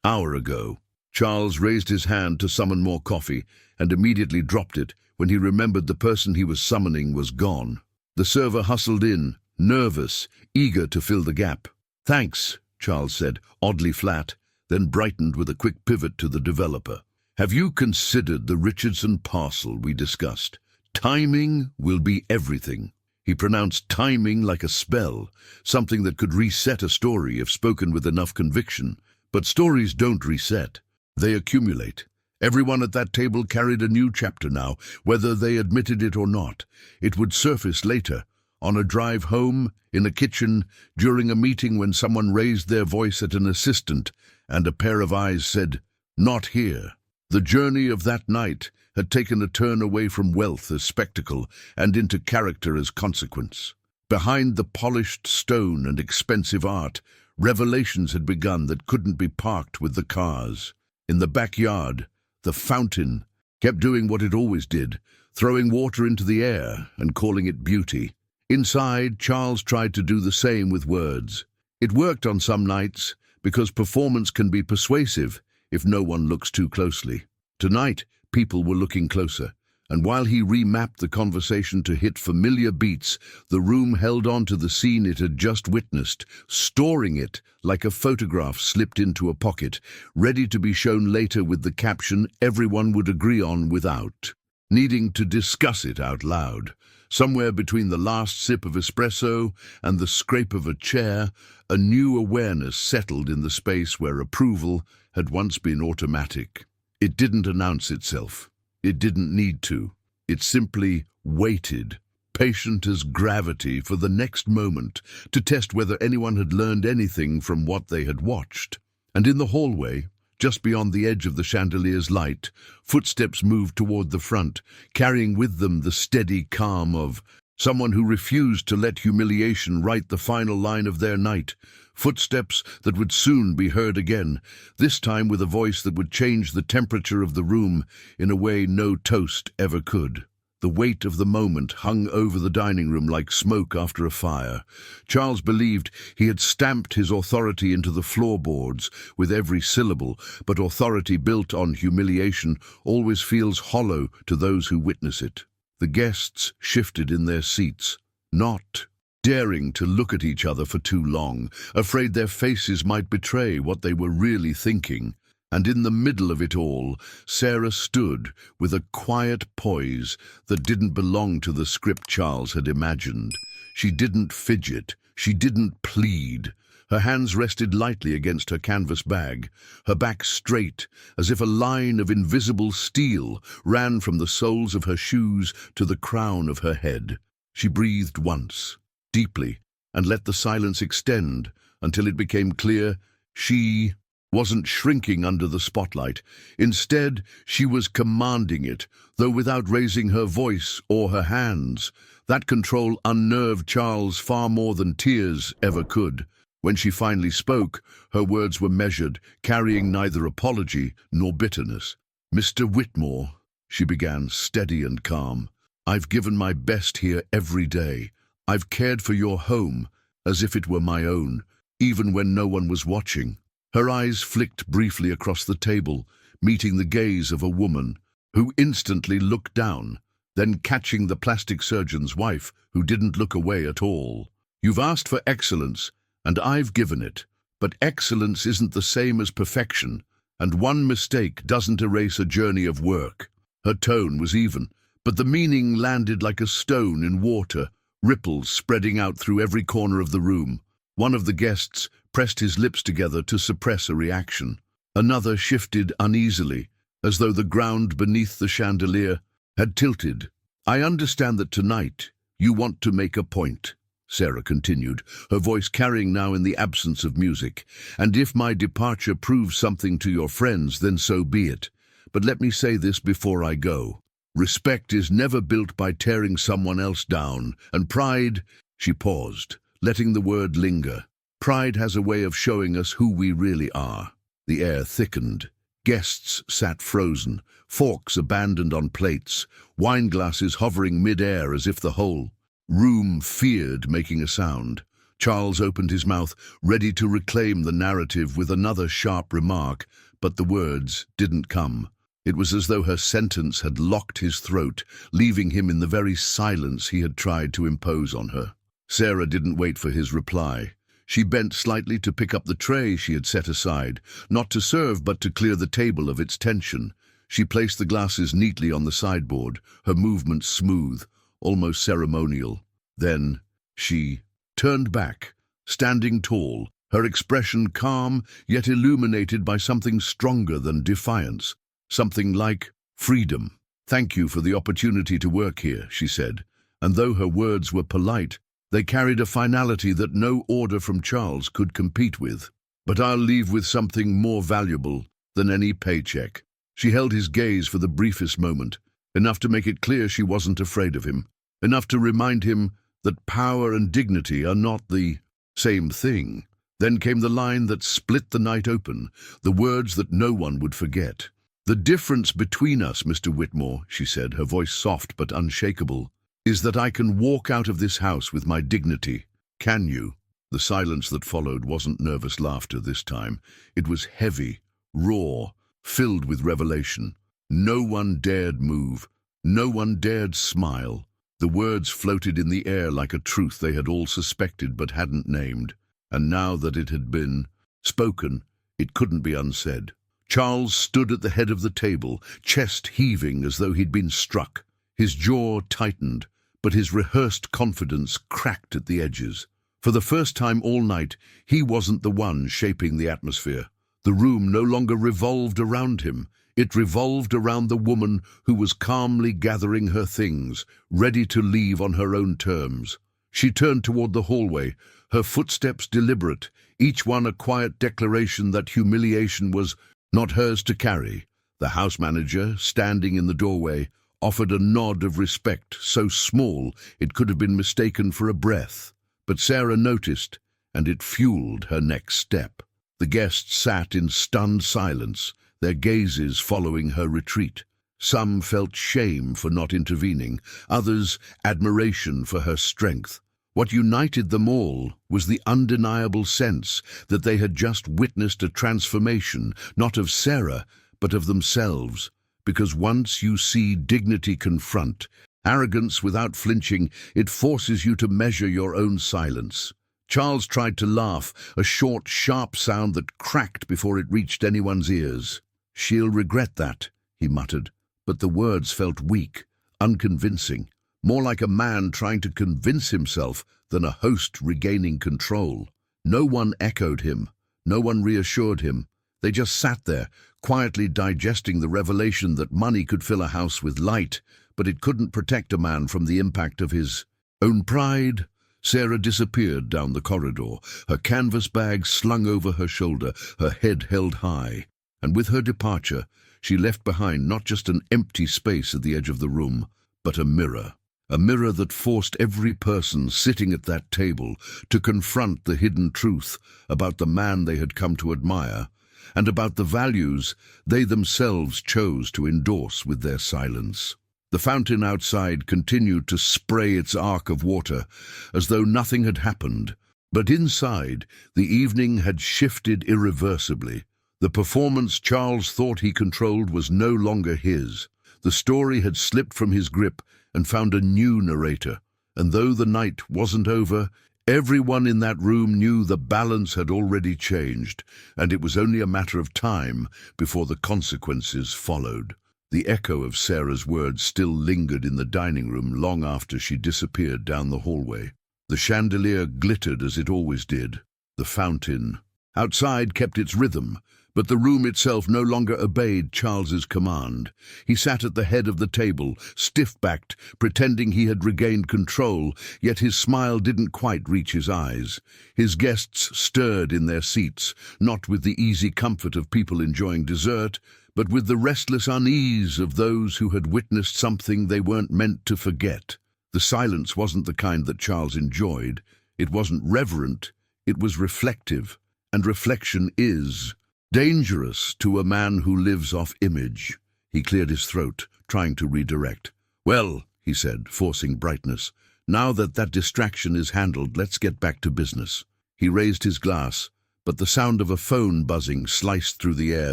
hour ago. Charles raised his hand to summon more coffee, and immediately dropped it when he remembered the person he was summoning was gone. The server hustled in, nervous, eager to fill the gap. "Thanks," Charles said, oddly flat, then brightened with a quick pivot to the developer. "Have you considered the Richardson parcel we discussed? Timing will be everything." He pronounced timing like a spell, something that could reset a story if spoken with enough conviction. But stories don't reset. They accumulate. Everyone at that table carried a new chapter now, whether they admitted it or not. It would surface later, on a drive home, in a kitchen, during a meeting when someone raised their voice at an assistant, and a pair of eyes said, "Not here." The journey of that night had taken a turn away from wealth as spectacle and into character as consequence. Behind the polished stone and expensive art, revelations had begun that couldn't be parked with the cars. In the backyard, the fountain kept doing what it always did, throwing water into the air and calling it beauty. Inside, Charles tried to do the same with words. It worked on some nights, because performance can be persuasive if no one looks too closely. Tonight, people were looking closer, and while he remapped the conversation to hit familiar beats, the room held on to the scene it had just witnessed, storing it like a photograph slipped into a pocket, ready to be shown later with the caption everyone would agree on without needing to discuss it out loud. Somewhere between the last sip of espresso and the scrape of a chair, a new awareness settled in the space where approval had once been automatic. It didn't announce itself. It didn't need to. It simply waited, patient as gravity, for the next moment to test whether anyone had learned anything from what they had watched. And in the hallway, just beyond the edge of the chandelier's light, footsteps moved toward the front, carrying with them the steady calm of someone who refused to let humiliation write the final line of their night. Footsteps that would soon be heard again, this time with a voice that would change the temperature of the room in a way no toast ever could. The weight of the moment hung over the dining room like smoke after a fire. Charles believed he had stamped his authority into the floorboards with every syllable, but authority built on humiliation always feels hollow to those who witness it. The guests shifted in their seats, not daring to look at each other for too long, afraid their faces might betray what they were really thinking. And in the middle of it all, Sarah stood with a quiet poise that didn't belong to the script Charles had imagined. She didn't fidget, she didn't plead. Her hands rested lightly against her canvas bag, her back straight, as if a line of invisible steel ran from the soles of her shoes to the crown of her head. She breathed once, deeply, and let the silence extend until it became clear she wasn't shrinking under the spotlight. Instead, she was commanding it, though without raising her voice or her hands. That control unnerved Charles far more than tears ever could. When she finally spoke, her words were measured, carrying neither apology nor bitterness. "Mr. Whitmore," she began, steady and calm, "I've given my best here every day. I've cared for your home as if it were my own, even when no one was watching." Her eyes flicked briefly across the table, meeting the gaze of a woman who instantly looked down, then catching the plastic surgeon's wife, who didn't look away at all. "You've asked for excellence, and I've given it. But excellence isn't the same as perfection, and one mistake doesn't erase a journey of work." Her tone was even, but the meaning landed like a stone in water, ripples spreading out through every corner of the room. One of the guests pressed his lips together to suppress a reaction. Another shifted uneasily, as though the ground beneath the chandelier had tilted. "I understand that tonight you want to make a point," Sarah continued, her voice carrying now in the absence of music. "And if my departure proves something to your friends, then so be it. But let me say this before I go. Respect is never built by tearing someone else down, and pride—" She paused, letting the word linger. "Pride has a way of showing us who we really are." The air thickened. Guests sat frozen, forks abandoned on plates, wine glasses hovering mid-air as if the whole room feared making a sound. Charles opened his mouth, ready to reclaim the narrative with another sharp remark, but the words didn't come. It was as though her sentence had locked his throat, leaving him in the very silence he had tried to impose on her. Sarah didn't wait for his reply. She bent slightly to pick up the tray she had set aside, not to serve but to clear the table of its tension. She placed the glasses neatly on the sideboard, her movements smooth, almost ceremonial. Then she turned back, standing tall, her expression calm yet illuminated by something stronger than defiance, something like freedom. "Thank you for the opportunity to work here," she said, and though her words were polite, they carried a finality that no order from Charles could compete with. "But I'll leave with something more valuable than any paycheck." She held his gaze for the briefest moment, enough to make it clear she wasn't afraid of him, enough to remind him that power and dignity are not the same thing. Then came the line that split the night open, the words that no one would forget. "The difference between us, Mr. Whitmore," she said, her voice soft but unshakable, "is that I can walk out of this house with my dignity. Can you?" The silence that followed wasn't nervous laughter this time. It was heavy, raw, filled with revelation. No one dared move. No one dared smile. The words floated in the air like a truth they had all suspected but hadn't named. And now that it had been spoken, it couldn't be unsaid. Charles stood at the head of the table, chest heaving as though he'd been struck. His jaw tightened, but his rehearsed confidence cracked at the edges. For the first time all night, he wasn't the one shaping the atmosphere. The room no longer revolved around him. It revolved around the woman who was calmly gathering her things, ready to leave on her own terms. She turned toward the hallway, her footsteps deliberate, each one a quiet declaration that humiliation was not hers to carry. The house manager, standing in the doorway, offered a nod of respect so small it could have been mistaken for a breath. But Sarah noticed, and it fueled her next step. The guests sat in stunned silence, their gazes following her retreat. Some felt shame for not intervening, others admiration for her strength. What united them all was the undeniable sense that they had just witnessed a transformation, not of Sarah, but of themselves. Because once you see dignity confront, arrogance without flinching, it forces you to measure your own silence. Charles tried to laugh, a short, sharp sound that cracked before it reached anyone's ears. "She'll regret that," he muttered, but the words felt weak, unconvincing, more like a man trying to convince himself than a host regaining control. No one echoed him. No one reassured him. They just sat there, quietly digesting the revelation that money could fill a house with light, but it couldn't protect a man from the impact of his own pride. Sarah disappeared down the corridor, her canvas bag slung over her shoulder, her head held high. And with her departure, she left behind not just an empty space at the edge of the room, but a mirror that forced every person sitting at that table to confront the hidden truth about the man they had come to admire, and about the values they themselves chose to endorse with their silence. The fountain outside continued to spray its arc of water, as though nothing had happened, but inside, the evening had shifted irreversibly. The performance Charles thought he controlled was no longer his. The story had slipped from his grip and found a new narrator, and though the night wasn't over, everyone in that room knew the balance had already changed, and it was only a matter of time before the consequences followed. The echo of Sarah's words still lingered in the dining room long after she disappeared down the hallway. The chandelier glittered as it always did. The fountain outside kept its rhythm, but the room itself no longer obeyed Charles's command. He sat at the head of the table, stiff-backed, pretending he had regained control, yet his smile didn't quite reach his eyes. His guests stirred in their seats, not with the easy comfort of people enjoying dessert, but with the restless unease of those who had witnessed something they weren't meant to forget. The silence wasn't the kind that Charles enjoyed. It wasn't reverent, it was reflective, and reflection is dangerous to a man who lives off image. He cleared his throat, trying to redirect. "Well," he said, forcing brightness, "now that distraction is handled, let's get back to business." He raised his glass, but the sound of a phone buzzing sliced through the air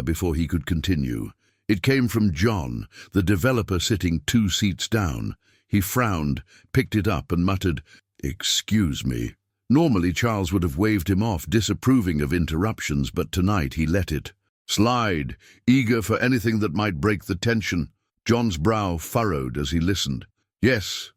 before he could continue. It came from John, the developer sitting 2 seats down. He frowned, picked it up and muttered, "Excuse me." Normally Charles would have waved him off, disapproving of interruptions, but tonight he let it slide, eager for anything that might break the tension. John's brow furrowed as he listened. Yes,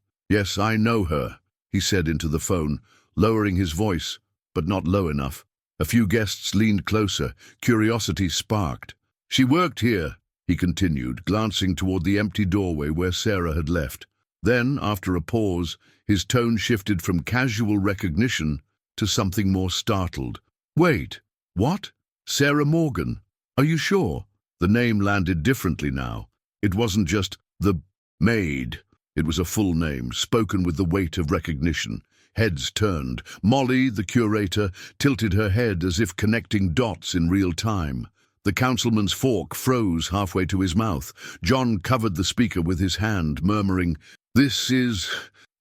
I know her," he said into the phone, lowering his voice, but not low enough. A few guests leaned closer, curiosity sparked. "She worked here," he continued, glancing toward the empty doorway where Sarah had left. Then, after a pause, his tone shifted from casual recognition to something more startled. "Wait, what? Sarah Morgan? Are you sure?" The name landed differently now. It wasn't just the maid. It was a full name, spoken with the weight of recognition. Heads turned. Molly, the curator, tilted her head as if connecting dots in real time. The councilman's fork froze halfway to his mouth. John covered the speaker with his hand, murmuring, "This is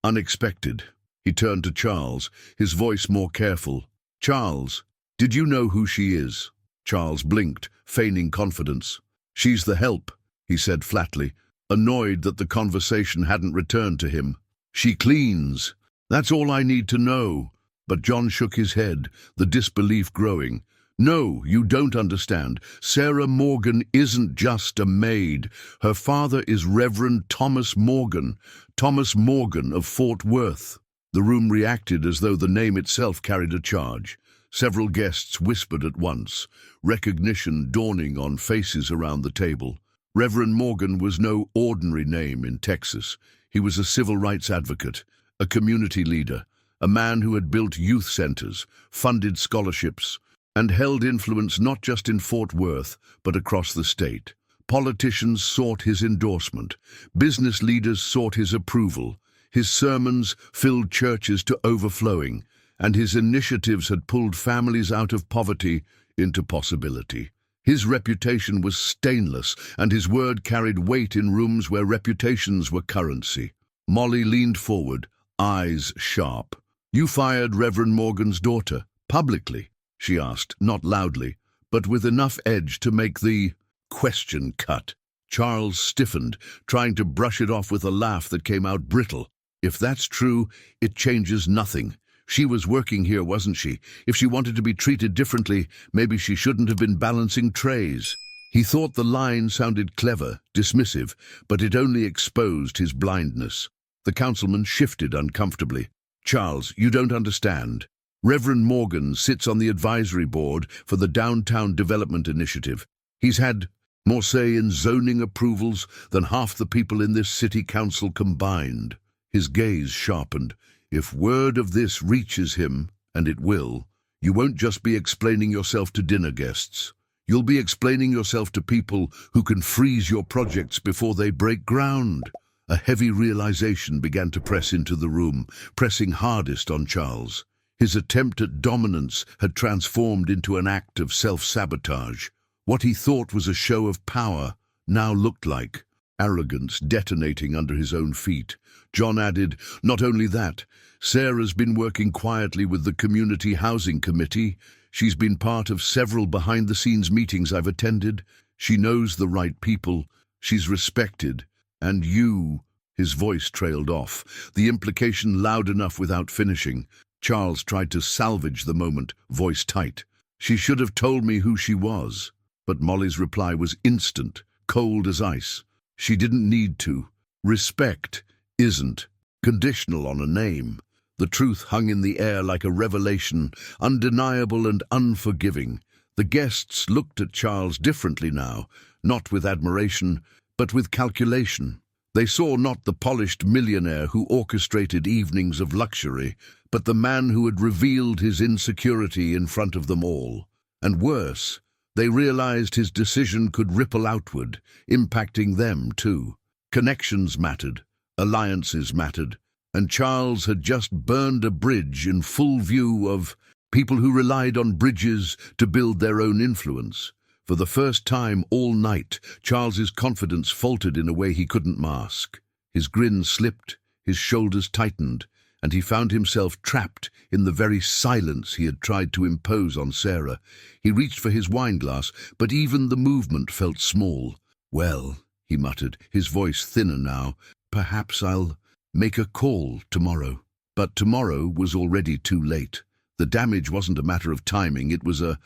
unexpected." He turned to Charles, his voice more careful. "Charles, did you know who she is?" Charles blinked, feigning confidence. "She's the help," he said flatly, annoyed that the conversation hadn't returned to him. "She cleans. That's all I need to know." But John shook his head, the disbelief growing. "No, you don't understand. Sarah Morgan isn't just a maid. Her father is Reverend Thomas Morgan of Fort Worth." The room reacted as though the name itself carried a charge. Several guests whispered at once, recognition dawning on faces around the table. Reverend Morgan was no ordinary name in Texas. He was a civil rights advocate, a community leader, a man who had built youth centers, funded scholarships, and held influence not just in Fort Worth, but across the state. Politicians sought his endorsement. Business leaders sought his approval. His sermons filled churches to overflowing, and his initiatives had pulled families out of poverty into possibility. His reputation was stainless, and his word carried weight in rooms where reputations were currency. Molly leaned forward, eyes sharp. "You fired Reverend Morgan's daughter, publicly?" she asked, not loudly, but with enough edge to make the question cut. Charles stiffened, trying to brush it off with a laugh that came out brittle. "If that's true, it changes nothing. She was working here, wasn't she? If she wanted to be treated differently, maybe she shouldn't have been balancing trays." He thought the line sounded clever, dismissive, but it only exposed his blindness. The councilman shifted uncomfortably. "Charles, you don't understand. Reverend Morgan sits on the advisory board for the Downtown Development Initiative. He's had more say in zoning approvals than half the people in this city council combined. His gaze sharpened. If word of this reaches him, and it will, you won't just be explaining yourself to dinner guests. You'll be explaining yourself to people who can freeze your projects before they break ground. A heavy realization began to press into the room, pressing hardest on Charles. His attempt at dominance had transformed into an act of self-sabotage. What he thought was a show of power now looked like arrogance detonating under his own feet. John added, "Not only that, Sarah's been working quietly with the Community Housing Committee. She's been part of several behind-the-scenes meetings I've attended. She knows the right people. She's respected. And you—" His voice trailed off, the implication loud enough without finishing. Charles tried to salvage the moment, voice tight. "She should have told me who she was." But Molly's reply was instant, cold as ice. "She didn't need to. Respect isn't conditional on a name." The truth hung in the air like a revelation, undeniable and unforgiving. The guests looked at Charles differently now, not with admiration, but with calculation. They saw not the polished millionaire who orchestrated evenings of luxury, but the man who had revealed his insecurity in front of them all. And worse, they realized his decision could ripple outward, impacting them too. Connections mattered, alliances mattered, and Charles had just burned a bridge in full view of people who relied on bridges to build their own influence. For the first time all night, Charles's confidence faltered in a way he couldn't mask. His grin slipped, his shoulders tightened, and he found himself trapped in the very silence he had tried to impose on Sarah. He reached for his wineglass, but even the movement felt small. "Well," he muttered, his voice thinner now, "perhaps I'll make a call tomorrow." But tomorrow was already too late. The damage wasn't a matter of timing, it was a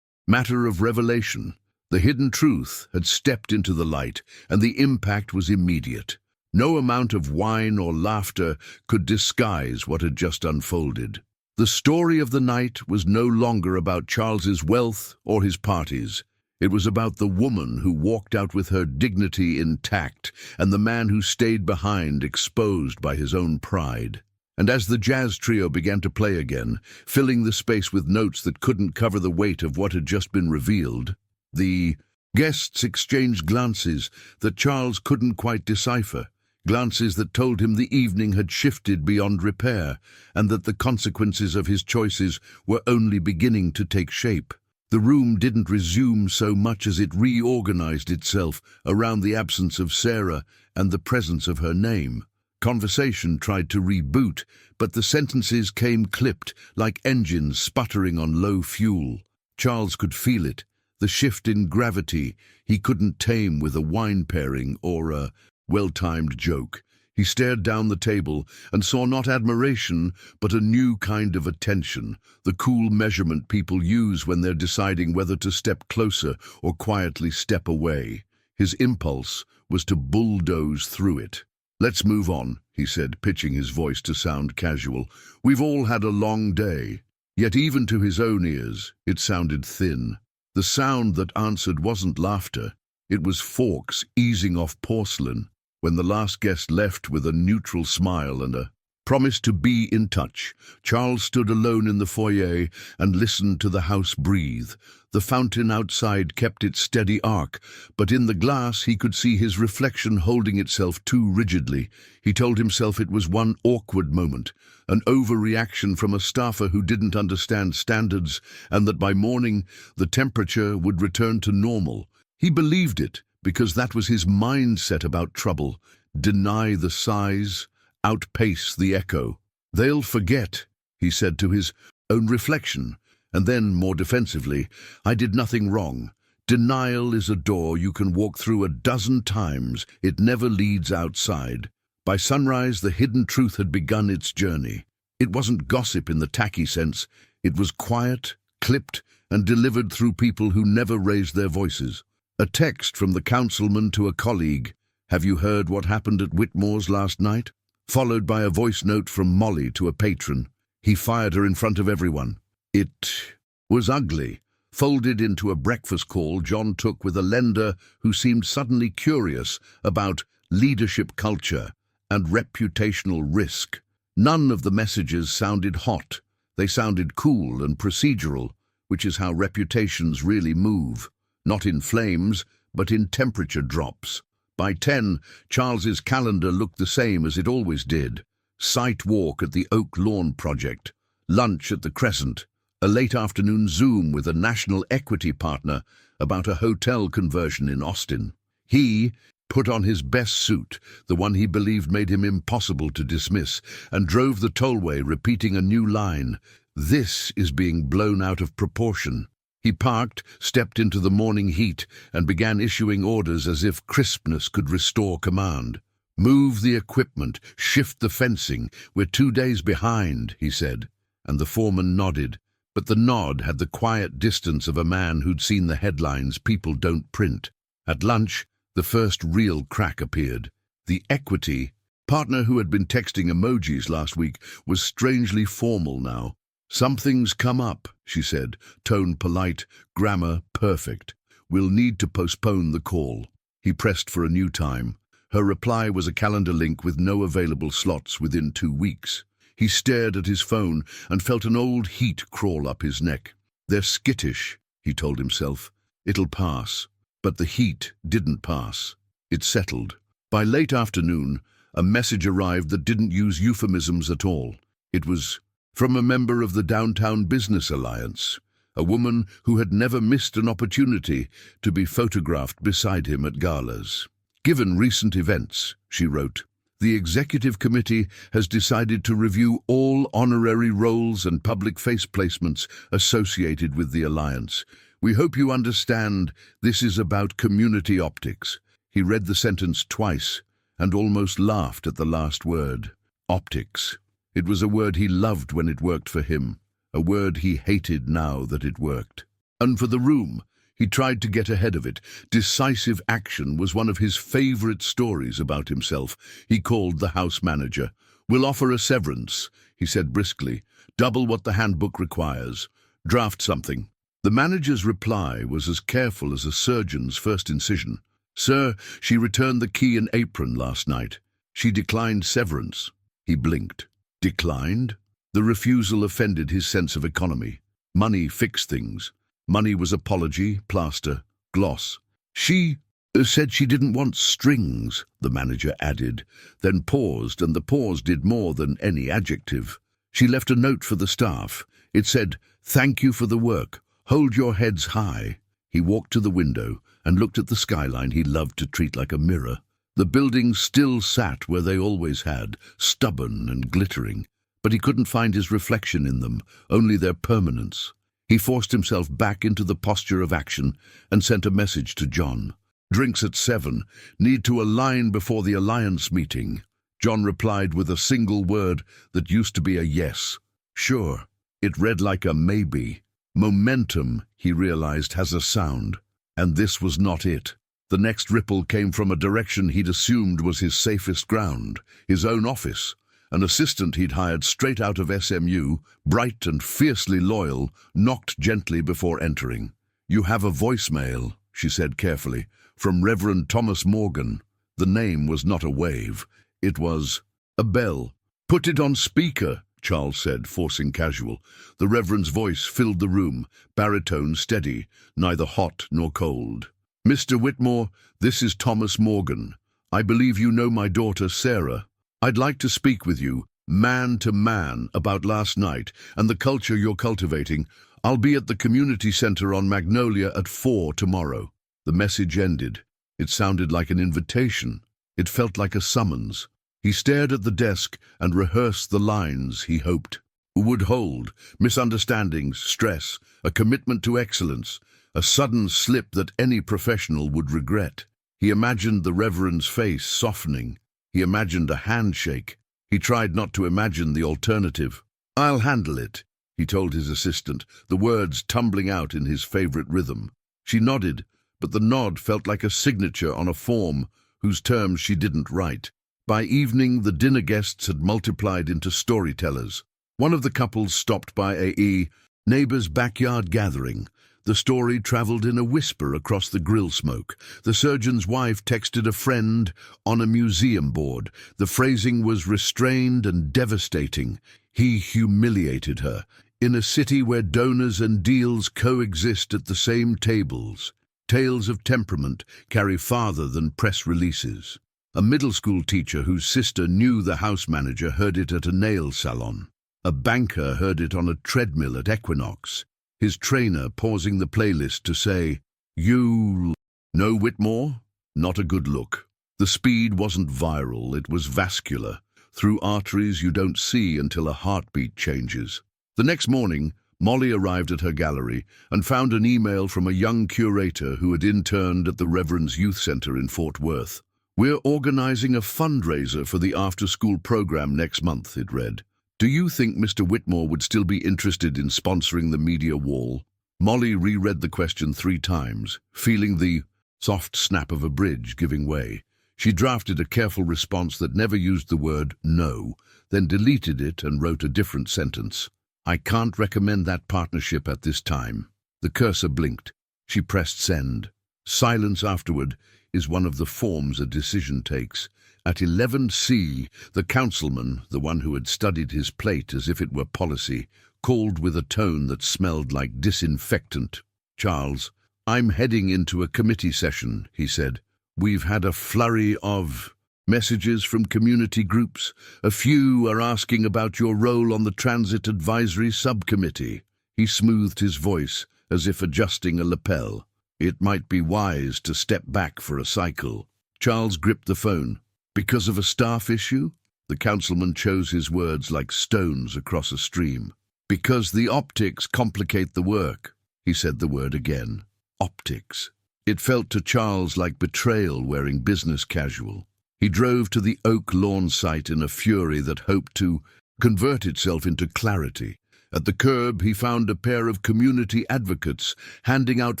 matter of revelation. The hidden truth had stepped into the light, and the impact was immediate. No amount of wine or laughter could disguise what had just unfolded. The story of the night was no longer about Charles's wealth or his parties. It was about the woman who walked out with her dignity intact and the man who stayed behind, exposed by his own pride. And as the jazz trio began to play again, filling the space with notes that couldn't cover the weight of what had just been revealed, the guests exchanged glances that Charles couldn't quite decipher, glances that told him the evening had shifted beyond repair and that the consequences of his choices were only beginning to take shape. The room didn't resume so much as it reorganized itself around the absence of Sarah and the presence of her name. Conversation tried to reboot, but the sentences came clipped, like engines sputtering on low fuel. Charles could feel it, the shift in gravity he couldn't tame with a wine pairing or a well-timed joke. He stared down the table and saw not admiration, but a new kind of attention, the cool measurement people use when they're deciding whether to step closer or quietly step away. His impulse was to bulldoze through it. "Let's move on," he said, pitching his voice to sound casual. "We've all had a long day." Yet even to his own ears, it sounded thin. The sound that answered wasn't laughter. It was forks easing off porcelain. When the last guest left with a neutral smile and a promise to be in touch, Charles stood alone in the foyer and listened to the house breathe. The fountain outside kept its steady arc, but in the glass he could see his reflection holding itself too rigidly. He told himself it was one awkward moment, an overreaction from a staffer who didn't understand standards, and that by morning the temperature would return to normal. He believed it, because that was his mindset about trouble. Deny the size, outpace the echo. "They'll forget," he said to his own reflection, and then, more defensively, "I did nothing wrong. Denial is a door you can walk through a dozen times. It never leads outside." By sunrise, the hidden truth had begun its journey. It wasn't gossip in the tacky sense. It was quiet, clipped, and delivered through people who never raised their voices. A text from the councilman to a colleague, "Have you heard what happened at Whitmore's last night?" Followed by a voice note from Molly to a patron, "He fired her in front of everyone." It was ugly. Folded into a breakfast call John took with a lender who seemed suddenly curious about leadership culture and reputational risk. None of the messages sounded hot. They sounded cool and procedural, which is how reputations really move. Not in flames, but in temperature drops. By 10, Charles's calendar looked the same as it always did. Site walk at the Oak Lawn project, lunch at the Crescent, a late afternoon Zoom with a national equity partner about a hotel conversion in Austin. He put on his best suit, the one he believed made him impossible to dismiss, and drove the tollway repeating a new line. This is being blown out of proportion. He parked, stepped into the morning heat, and began issuing orders as if crispness could restore command. Move the equipment, shift the fencing. We're 2 days behind, he said, and the foreman nodded. But the nod had the quiet distance of a man who'd seen the headlines people don't print. At lunch, the first real crack appeared. The equity partner who had been texting emojis last week was strangely formal now. "Something's come up," she said, tone polite, grammar perfect. "We'll need to postpone the call." He pressed for a new time. Her reply was a calendar link with no available slots within 2 weeks. He stared at his phone and felt an old heat crawl up his neck. "They're skittish," he told himself. "It'll pass." But the heat didn't pass. It settled. By late afternoon, a message arrived that didn't use euphemisms at all. It was from a member of the Downtown Business Alliance, a woman who had never missed an opportunity to be photographed beside him at galas. "Given recent events," she wrote, "the executive committee has decided to review all honorary roles and public face placements associated with the alliance. We hope you understand this is about community optics." He read the sentence twice and almost laughed at the last word. Optics. It was a word he loved when it worked for him, a word he hated now that it worked. And for the room, he tried to get ahead of it. Decisive action was one of his favorite stories about himself. He called the house manager. "We'll offer a severance," he said briskly. "Double what the handbook requires. Draft something." The manager's reply was as careful as a surgeon's first incision. "Sir, she returned the key and apron last night. She declined severance." He blinked. Declined? The refusal offended his sense of economy. Money fixed things. Money was apology, plaster, gloss. "She said she didn't want strings," the manager added, then paused, and the pause did more than any adjective. "She left a note for the staff. It said, 'Thank you for the work. Hold your heads high.'" He walked to the window and looked at the skyline he loved to treat like a mirror. The buildings still sat where they always had, stubborn and glittering, but he couldn't find his reflection in them, only their permanence. He forced himself back into the posture of action and sent a message to John. "Drinks at 7. Need to align before the alliance meeting." John replied with a single word that used to be a yes. "Sure." It read like a maybe. Momentum, he realized, has a sound. And this was not it. The next ripple came from a direction he'd assumed was his safest ground, his own office. An assistant he'd hired straight out of SMU, bright and fiercely loyal, knocked gently before entering. "You have a voicemail," she said carefully, "from Reverend Thomas Morgan." The name was not a wave. It was a bell. "Put it on speaker," Charles said, forcing casual. The Reverend's voice filled the room, baritone steady, neither hot nor cold. "Mr. Whitmore, this is Thomas Morgan. I believe you know my daughter, Sarah. I'd like to speak with you, man to man, about last night and the culture you're cultivating. I'll be at the community center on Magnolia at 4 tomorrow." The message ended. It sounded like an invitation. It felt like a summons. He stared at the desk and rehearsed the lines he hoped would hold: misunderstandings, stress, a commitment to excellence, a sudden slip that any professional would regret. He imagined the Reverend's face softening. He imagined a handshake. He tried not to imagine the alternative. "I'll handle it," he told his assistant, the words tumbling out in his favorite rhythm. She nodded, but the nod felt like a signature on a form whose terms she didn't write. By evening, the dinner guests had multiplied into storytellers. One of the couples stopped by AE, Neighbors' backyard gathering. The story traveled in a whisper across the grill smoke. The surgeon's wife texted a friend on a museum board. The phrasing was restrained and devastating. He humiliated her. In a city where donors and deals coexist at the same tables, tales of temperament carry farther than press releases. A middle school teacher whose sister knew the house manager heard it at a nail salon. A banker heard it on a treadmill at Equinox. His trainer pausing the playlist to say, "You know Whitmore? Not a good look." The speed wasn't viral, it was vascular, through arteries you don't see until a heartbeat changes. The next morning, Molly arrived at her gallery and found an email from a young curator who had interned at the Reverend's Youth Center in Fort Worth. "We're organizing a fundraiser for the after-school program next month," it read. "Do you think Mr. Whitmore would still be interested in sponsoring the media wall?" Molly reread the question 3 times, feeling the soft snap of a bridge giving way. She drafted a careful response that never used the word no, then deleted it and wrote a different sentence. "I can't recommend that partnership at this time." The cursor blinked. She pressed send. Silence afterward is one of the forms a decision takes. At 11C, the councilman, the one who had studied his plate as if it were policy, called with a tone that smelled like disinfectant. "Charles, I'm heading into a committee session," he said. "We've had a flurry of messages from community groups. A few are asking about your role on the Transit Advisory Subcommittee." He smoothed his voice as if adjusting a lapel. "It might be wise to step back for a cycle." Charles gripped the phone. "Because of a staff issue?" The councilman chose his words like stones across a stream. "Because the optics complicate the work." He said the word again. Optics. It felt to Charles like betrayal wearing business casual. He drove to the Oak Lawn site in a fury that hoped to convert itself into clarity. At the curb, he found a pair of community advocates handing out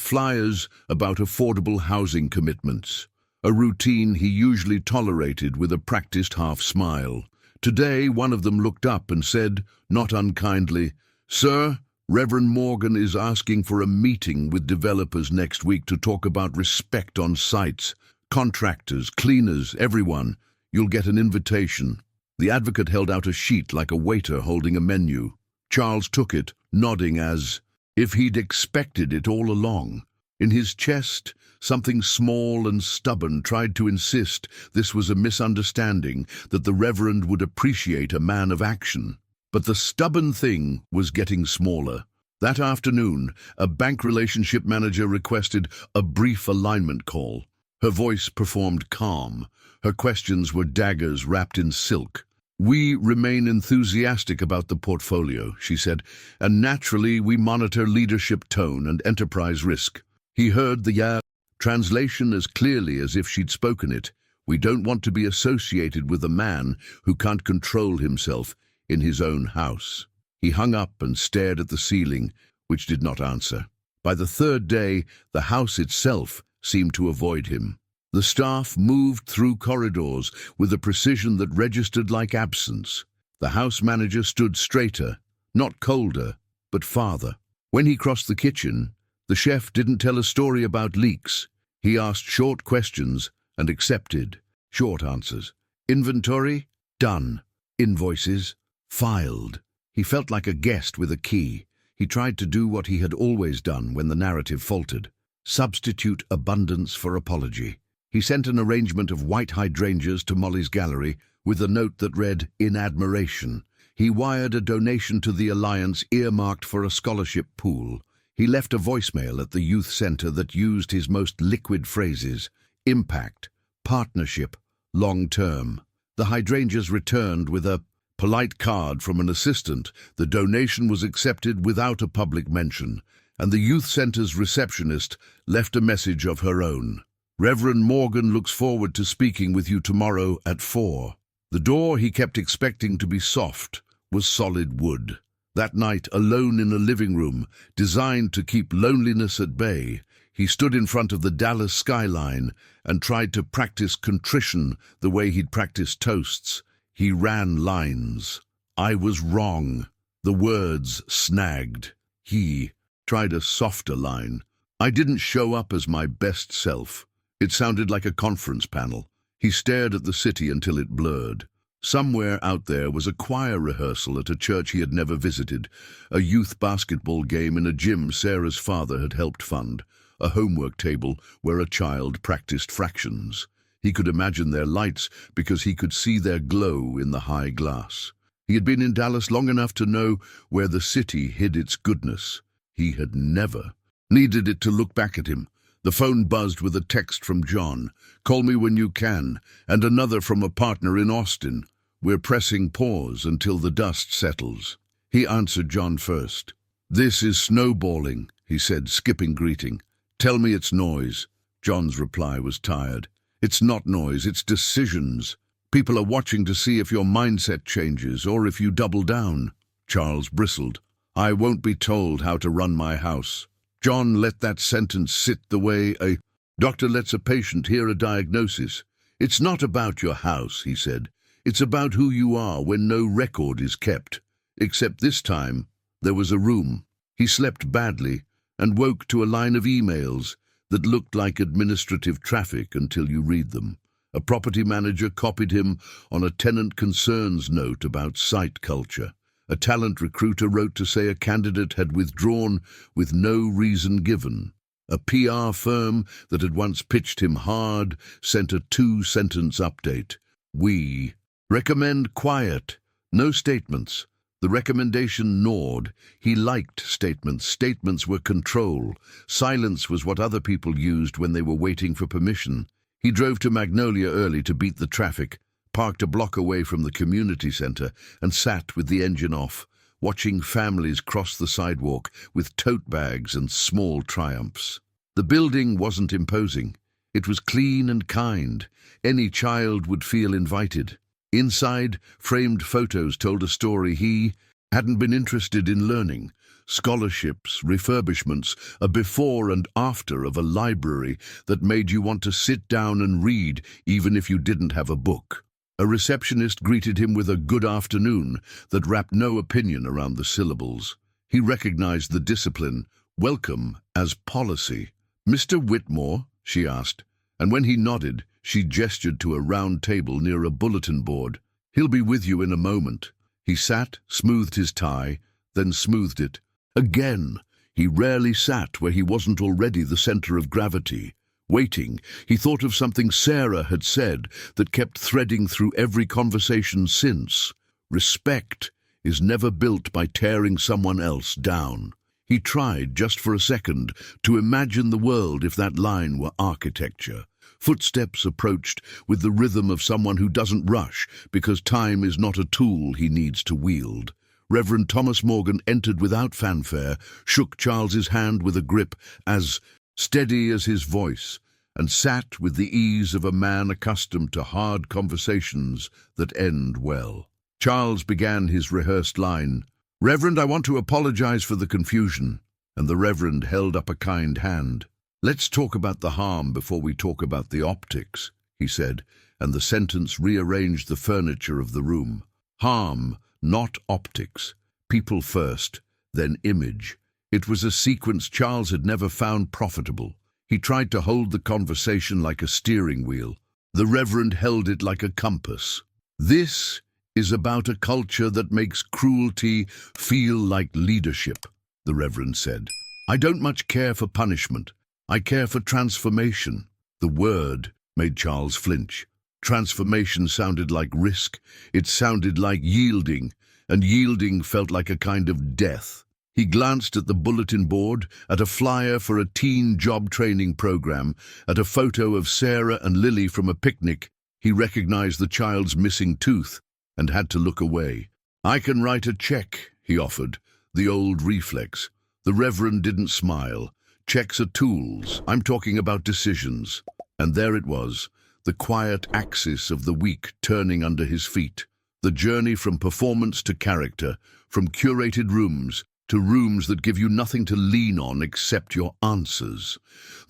flyers about affordable housing commitments. A routine he usually tolerated with a practiced half-smile. Today, one of them looked up and said, not unkindly, "Sir, Reverend Morgan is asking for a meeting with developers next week to talk about respect on sites. Contractors, cleaners, everyone. You'll get an invitation." The advocate held out a sheet like a waiter holding a menu. Charles took it, nodding as if he'd expected it all along. In his chest, something small and stubborn tried to insist this was a misunderstanding, that the Reverend would appreciate a man of action. But the stubborn thing was getting smaller. That afternoon, a bank relationship manager requested a brief alignment call. Her voice performed calm. Her questions were daggers wrapped in silk. "We remain enthusiastic about the portfolio," she said, "and naturally we monitor leadership tone and enterprise risk." He heard the translation as clearly as if she'd spoken it. "We don't want to be associated with a man who can't control himself in his own house." He hung up and stared at the ceiling, which did not answer. By the 3rd day, the house itself seemed to avoid him. The staff moved through corridors with a precision that registered like absence. The house manager stood straighter, not colder, but farther. When he crossed the kitchen, the chef didn't tell a story about leaks. He asked short questions and accepted short answers. Inventory? Done. Invoices? Filed. He felt like a guest with a key. He tried to do what he had always done when the narrative faltered. Substitute abundance for apology. He sent an arrangement of white hydrangeas to Molly's gallery with a note that read, "In admiration." He wired a donation to the Alliance earmarked for a scholarship pool. He left a voicemail at the youth center that used his most liquid phrases: impact, partnership, long-term. The hydrangeas returned with a polite card from an assistant. The donation was accepted without a public mention, and the youth center's receptionist left a message of her own. "Reverend Morgan looks forward to speaking with you tomorrow at 4. The door he kept expecting to be soft was solid wood. That night, alone in a living room, designed to keep loneliness at bay, he stood in front of the Dallas skyline and tried to practice contrition the way he'd practiced toasts. He ran lines. "I was wrong." The words snagged. He tried a softer line. I didn't show up as my best self. It sounded like a conference panel. He stared at the city until it blurred. Somewhere out there was a choir rehearsal at a church he had never visited, a youth basketball game in a gym Sarah's father had helped fund, a homework table where a child practiced fractions. He could imagine their lights because he could see their glow in the high glass. He had been in Dallas long enough to know where the city hid its goodness. He had never needed it to look back at him. The phone buzzed with a text from John. "Call me when you can," and another from a partner in Austin. "We're pressing pause until the dust settles." He answered John first. "This is snowballing," he said, skipping greeting. "Tell me it's noise." John's reply was tired. "It's not noise, it's decisions. People are watching to see if your mindset changes or if you double down." Charles bristled. "I won't be told how to run my house." John let that sentence sit the way a doctor lets a patient hear a diagnosis. "It's not about your house," he said. "It's about who you are when no record is kept. Except this time, there was a room." He slept badly and woke to a line of emails that looked like administrative traffic until you read them. A property manager copied him on a tenant concerns note about site culture. A talent recruiter wrote to say a candidate had withdrawn with no reason given. A PR firm that had once pitched him hard sent a 2-sentence update. "We recommend quiet, no statements." The recommendation gnawed. He liked statements. Statements were control. Silence was what other people used when they were waiting for permission. He drove to Magnolia early to beat the traffic, parked a block away from the community center, and sat with the engine off, watching families cross the sidewalk with tote bags and small triumphs. The building wasn't imposing. It was clean and kind. Any child would feel invited. Inside, framed photos told a story he hadn't been interested in learning. Scholarships, refurbishments, a before and after of a library that made you want to sit down and read even if you didn't have a book. A receptionist greeted him with a good afternoon that wrapped no opinion around the syllables. He recognized the discipline, welcome, as policy. "Mr. Whitmore?" she asked, and when he nodded, she gestured to a round table near a bulletin board. "He'll be with you in a moment." He sat, smoothed his tie, then smoothed it. Again, he rarely sat where he wasn't already the center of gravity. Waiting, he thought of something Sarah had said that kept threading through every conversation since. Respect is never built by tearing someone else down. He tried, just for a second, to imagine the world if that line were architecture. Footsteps approached with the rhythm of someone who doesn't rush because time is not a tool he needs to wield. Reverend Thomas Morgan entered without fanfare, shook Charles's hand with a grip as steady as his voice, and sat with the ease of a man accustomed to hard conversations that end well. Charles began his rehearsed line, "Reverend, I want to apologize for the confusion," and the Reverend held up a kind hand. "Let's talk about the harm before we talk about the optics," he said, and the sentence rearranged the furniture of the room. Harm, not optics. People first, then image. It was a sequence Charles had never found profitable. He tried to hold the conversation like a steering wheel. The Reverend held it like a compass. "This is about a culture that makes cruelty feel like leadership," the Reverend said. "I don't much care for punishment. I care for transformation." The word made Charles flinch. Transformation sounded like risk. It sounded like yielding, and yielding felt like a kind of death. He glanced at the bulletin board, at a flyer for a teen job training program, at a photo of Sarah and Lily from a picnic. He recognized the child's missing tooth and had to look away. "I can write a check," he offered, the old reflex. The Reverend didn't smile. "Checks are tools. I'm talking about decisions." And there it was, the quiet axis of the week turning under his feet. The journey from performance to character, from curated rooms to rooms that give you nothing to lean on except your answers.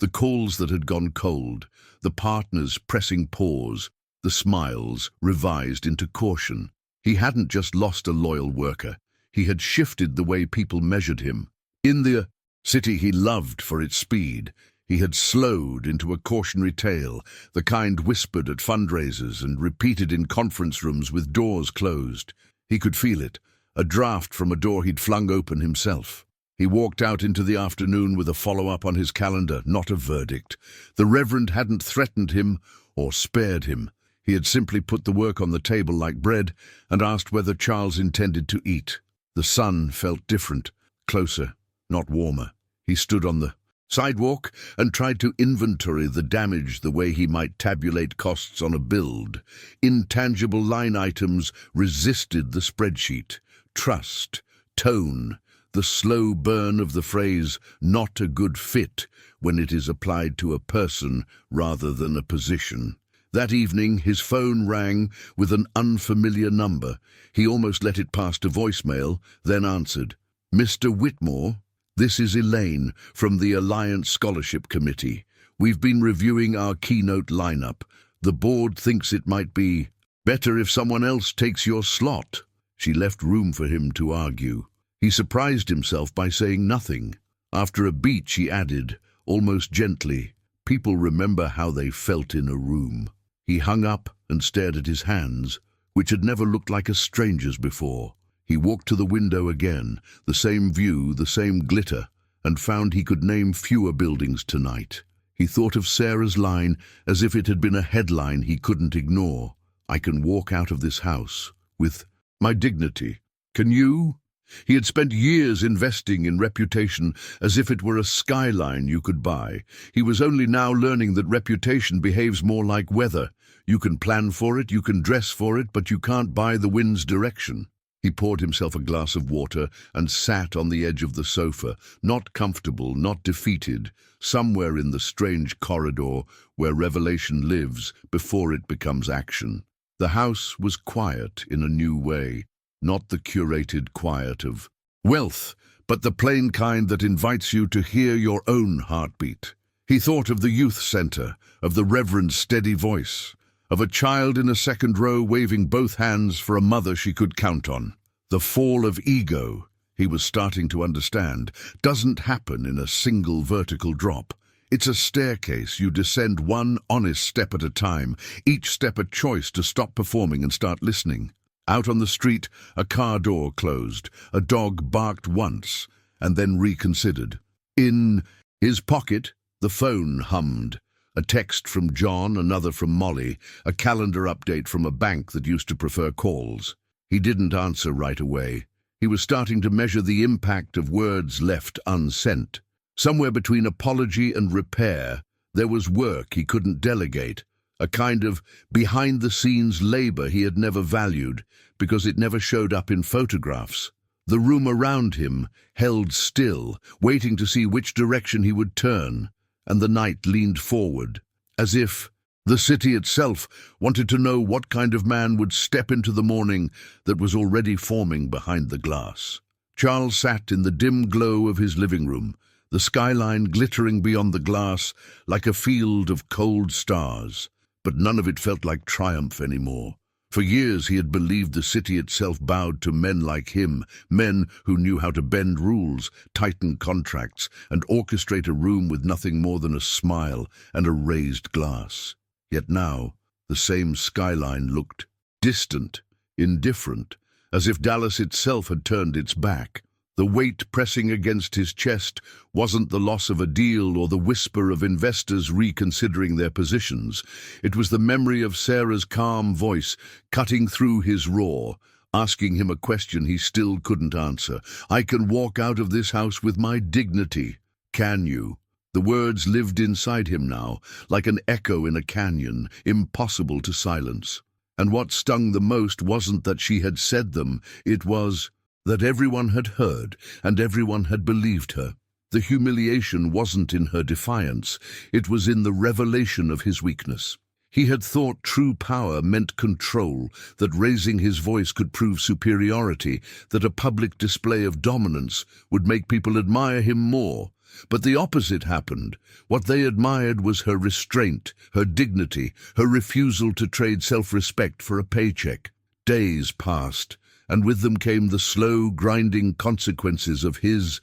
The calls that had gone cold, the partners pressing pause, the smiles revised into caution. He hadn't just lost a loyal worker. He had shifted the way people measured him. In the city he loved for its speed, he had slowed into a cautionary tale, the kind whispered at fundraisers and repeated in conference rooms with doors closed. He could feel it, a draft from a door he'd flung open himself. He walked out into the afternoon with a follow-up on his calendar, not a verdict. The Reverend hadn't threatened him or spared him. He had simply put the work on the table like bread and asked whether Charles intended to eat. The sun felt different, closer, not warmer. He stood on the sidewalk and tried to inventory the damage the way he might tabulate costs on a build. Intangible line items resisted the spreadsheet. Trust, tone, the slow burn of the phrase, not a good fit, when it is applied to a person rather than a position. That evening, his phone rang with an unfamiliar number. He almost let it pass to voicemail, then answered. "Mr. Whitmore, this is Elaine from the Alliance Scholarship Committee. We've been reviewing our keynote lineup. The board thinks it might be better if someone else takes your slot." She left room for him to argue. He surprised himself by saying nothing. After a beat, she added, almost gently, "People remember how they felt in a room." He hung up and stared at his hands, which had never looked like a stranger's before. He walked to the window again, the same view, the same glitter, and found he could name fewer buildings tonight. He thought of Sarah's line as if it had been a headline he couldn't ignore. "I can walk out of this house with my dignity. Can you?" He had spent years investing in reputation as if it were a skyline you could buy. He was only now learning that reputation behaves more like weather. You can plan for it, you can dress for it, but you can't buy the wind's direction. He poured himself a glass of water and sat on the edge of the sofa, not comfortable, not defeated, somewhere in the strange corridor where revelation lives before it becomes action. The house was quiet in a new way. Not the curated quiet of wealth, but the plain kind that invites you to hear your own heartbeat. He thought of the youth center, of the Reverend's steady voice, of a child in a second row waving both hands for a mother she could count on. The fall of ego, he was starting to understand, doesn't happen in a single vertical drop. It's a staircase. You descend one honest step at a time, each step a choice to stop performing and start listening. Out on the street, a car door closed. A dog barked once, and then reconsidered. In his pocket, the phone hummed. A text from John, another from Molly, a calendar update from a bank that used to prefer calls. He didn't answer right away. He was starting to measure the impact of words left unsent. Somewhere between apology and repair, there was work he couldn't delegate. A kind of behind-the-scenes labor he had never valued because it never showed up in photographs. The room around him held still, waiting to see which direction he would turn, and the night leaned forward, as if the city itself wanted to know what kind of man would step into the morning that was already forming behind the glass. Charles sat in the dim glow of his living room, the skyline glittering beyond the glass like a field of cold stars. But none of it felt like triumph anymore. For years he had believed the city itself bowed to men like him, men who knew how to bend rules, tighten contracts, and orchestrate a room with nothing more than a smile and a raised glass. Yet now, the same skyline looked distant, indifferent, as if Dallas itself had turned its back. The weight pressing against his chest wasn't the loss of a deal or the whisper of investors reconsidering their positions. It was the memory of Sarah's calm voice cutting through his roar, asking him a question he still couldn't answer. "I can walk out of this house with my dignity. Can you?" The words lived inside him now, like an echo in a canyon, impossible to silence. And what stung the most wasn't that she had said them, it was that everyone had heard and everyone had believed her. The humiliation wasn't in her defiance, it was in the revelation of his weakness. He had thought true power meant control, that raising his voice could prove superiority, that a public display of dominance would make people admire him more. But the opposite happened. What they admired was her restraint, her dignity, her refusal to trade self-respect for a paycheck. Days passed, and with them came the slow, grinding consequences of his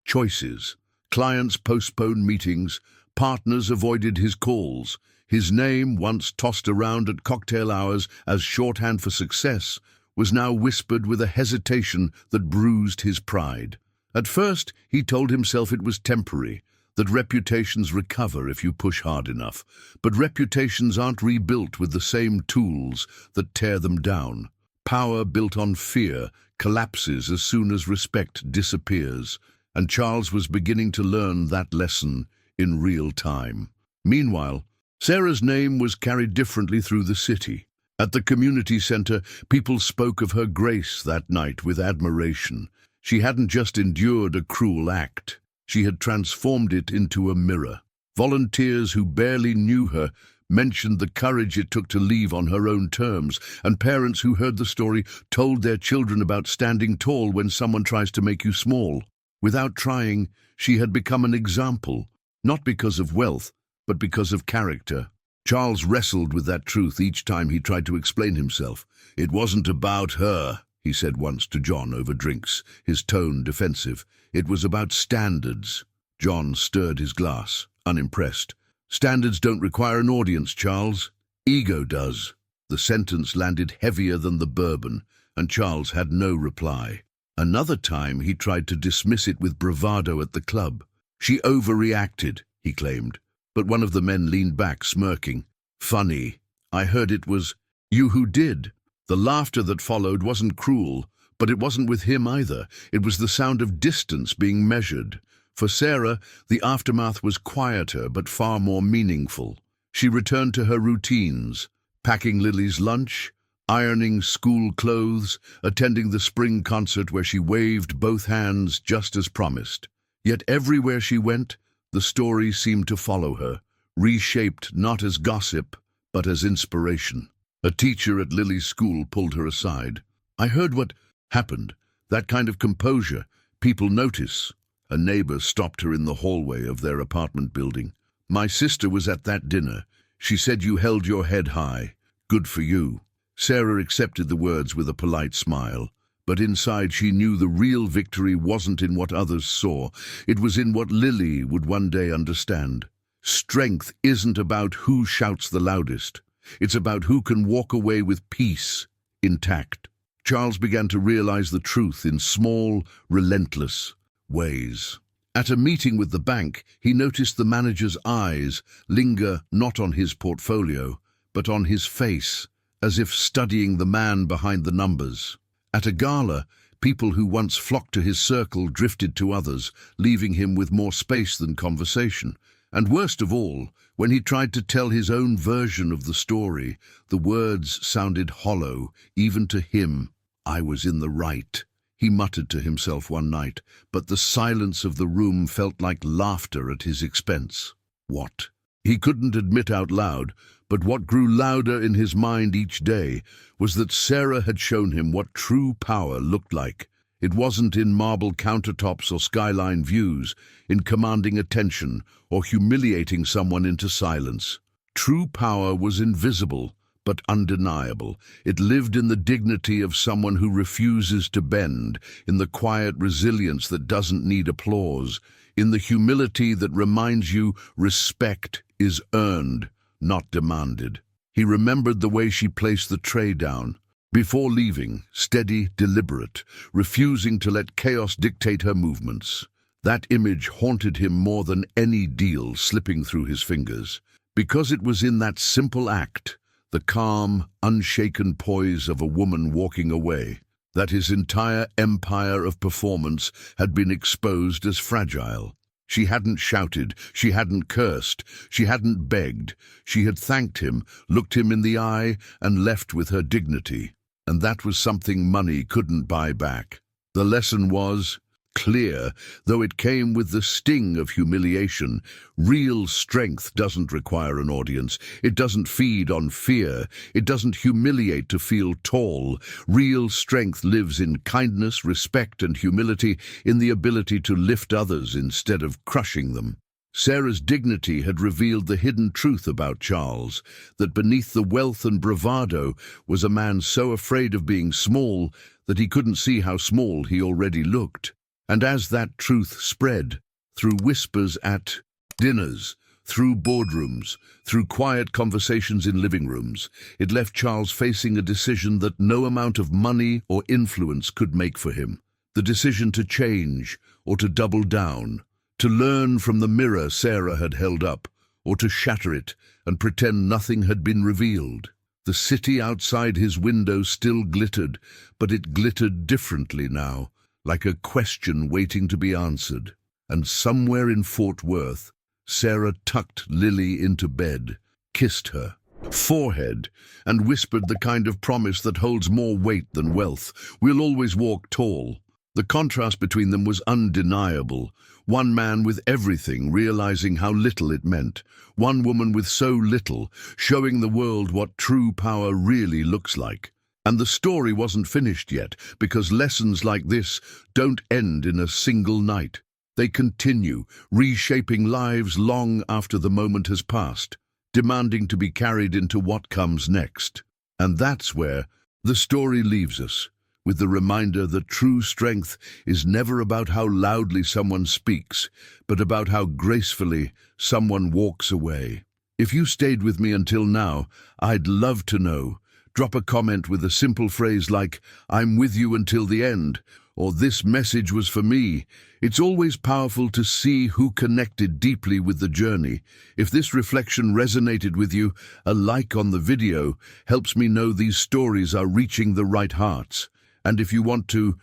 Choices. Clients postponed meetings, partners avoided his calls. His name, once tossed around at cocktail hours as shorthand for success, was now whispered with a hesitation that bruised his pride. At first, he told himself it was temporary, that reputations recover if you push hard enough. But reputations aren't rebuilt with the same tools that tear them down. Power built on fear collapses as soon as respect disappears, and Charles was beginning to learn that lesson in real time. Meanwhile, Sarah's name was carried differently through the city. At the community center, people spoke of her grace that night with admiration. She hadn't just endured a cruel act. She had transformed it into a mirror. Volunteers who barely knew her mentioned the courage it took to leave on her own terms, and parents who heard the story told their children about standing tall when someone tries to make you small. Without trying, she had become an example, not because of wealth, but because of character. Charles wrestled with that truth each time he tried to explain himself. "It wasn't about her," he said once to John over drinks, his tone defensive. "It was about standards." John stirred his glass, unimpressed. "Standards don't require an audience, Charles. Ego does." The sentence landed heavier than the bourbon, and Charles had no reply. Another time he tried to dismiss it with bravado at the club. "She overreacted," he claimed, but one of the men leaned back, smirking. "Funny. I heard it was you who did." The laughter that followed wasn't cruel, but it wasn't with him either. It was the sound of distance being measured. For Sarah, the aftermath was quieter but far more meaningful. She returned to her routines, packing Lily's lunch, ironing school clothes, attending the spring concert where she waved both hands just as promised. Yet everywhere she went, the story seemed to follow her, reshaped not as gossip, but as inspiration. A teacher at Lily's school pulled her aside. "I heard what happened. That kind of composure. People notice." A neighbor stopped her in the hallway of their apartment building. "My sister was at that dinner. She said you held your head high. Good for you." Sarah accepted the words with a polite smile, but inside she knew the real victory wasn't in what others saw. It was in what Lily would one day understand. Strength isn't about who shouts the loudest. It's about who can walk away with peace intact. Charles began to realize the truth in small, relentless ways. At a meeting with the bank, he noticed the manager's eyes linger not on his portfolio, but on his face, as if studying the man behind the numbers. At a gala, people who once flocked to his circle drifted to others, leaving him with more space than conversation. And worst of all, when he tried to tell his own version of the story, the words sounded hollow, even to him. "I was in the right," he muttered to himself one night, but the silence of the room felt like laughter at his expense. What? He couldn't admit out loud, but what grew louder in his mind each day was that Sarah had shown him what true power looked like. It wasn't in marble countertops or skyline views, in commanding attention or humiliating someone into silence. True power was invisible, but undeniable. It lived in the dignity of someone who refuses to bend, in the quiet resilience that doesn't need applause, in the humility that reminds you respect is earned, not demanded. He remembered the way she placed the tray down. Before leaving, steady, deliberate, refusing to let chaos dictate her movements. That image haunted him more than any deal slipping through his fingers, because it was in that simple act, the calm, unshaken poise of a woman walking away, that his entire empire of performance had been exposed as fragile. She hadn't shouted, she hadn't cursed, she hadn't begged. She had thanked him, looked him in the eye, and left with her dignity. And that was something money couldn't buy back. The lesson was clear, though it came with the sting of humiliation. Real strength doesn't require an audience. It doesn't feed on fear. It doesn't humiliate to feel tall. Real strength lives in kindness, respect, and humility, in the ability to lift others instead of crushing them. Sarah's dignity had revealed the hidden truth about Charles, that beneath the wealth and bravado was a man so afraid of being small that he couldn't see how small he already looked. And as that truth spread, through whispers at dinners, through boardrooms, through quiet conversations in living rooms, it left Charles facing a decision that no amount of money or influence could make for him. The decision to change or to double down, to learn from the mirror Sarah had held up, or to shatter it and pretend nothing had been revealed. The city outside his window still glittered, but it glittered differently now, like a question waiting to be answered. And somewhere in Fort Worth, Sarah tucked Lily into bed, kissed her forehead, and whispered the kind of promise that holds more weight than wealth. "We'll always walk tall." The contrast between them was undeniable. One man with everything, realizing how little it meant. One woman with so little, showing the world what true power really looks like. And the story wasn't finished yet, because lessons like this don't end in a single night. They continue, reshaping lives long after the moment has passed, demanding to be carried into what comes next. And that's where the story leaves us, with the reminder that true strength is never about how loudly someone speaks, but about how gracefully someone walks away. If you stayed with me until now, I'd love to know. Drop a comment with a simple phrase like, "I'm with you until the end," or "This message was for me." It's always powerful to see who connected deeply with the journey. If this reflection resonated with you, a like on the video helps me know these stories are reaching the right hearts. And if you want to,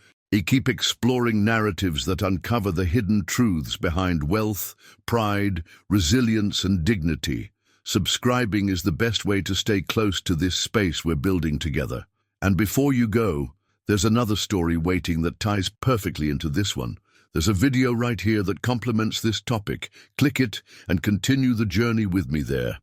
keep exploring narratives that uncover the hidden truths behind wealth, pride, resilience, and dignity, subscribing is the best way to stay close to this space we're building together. And before you go, there's another story waiting that ties perfectly into this one. There's a video right here that complements this topic. Click it and continue the journey with me there.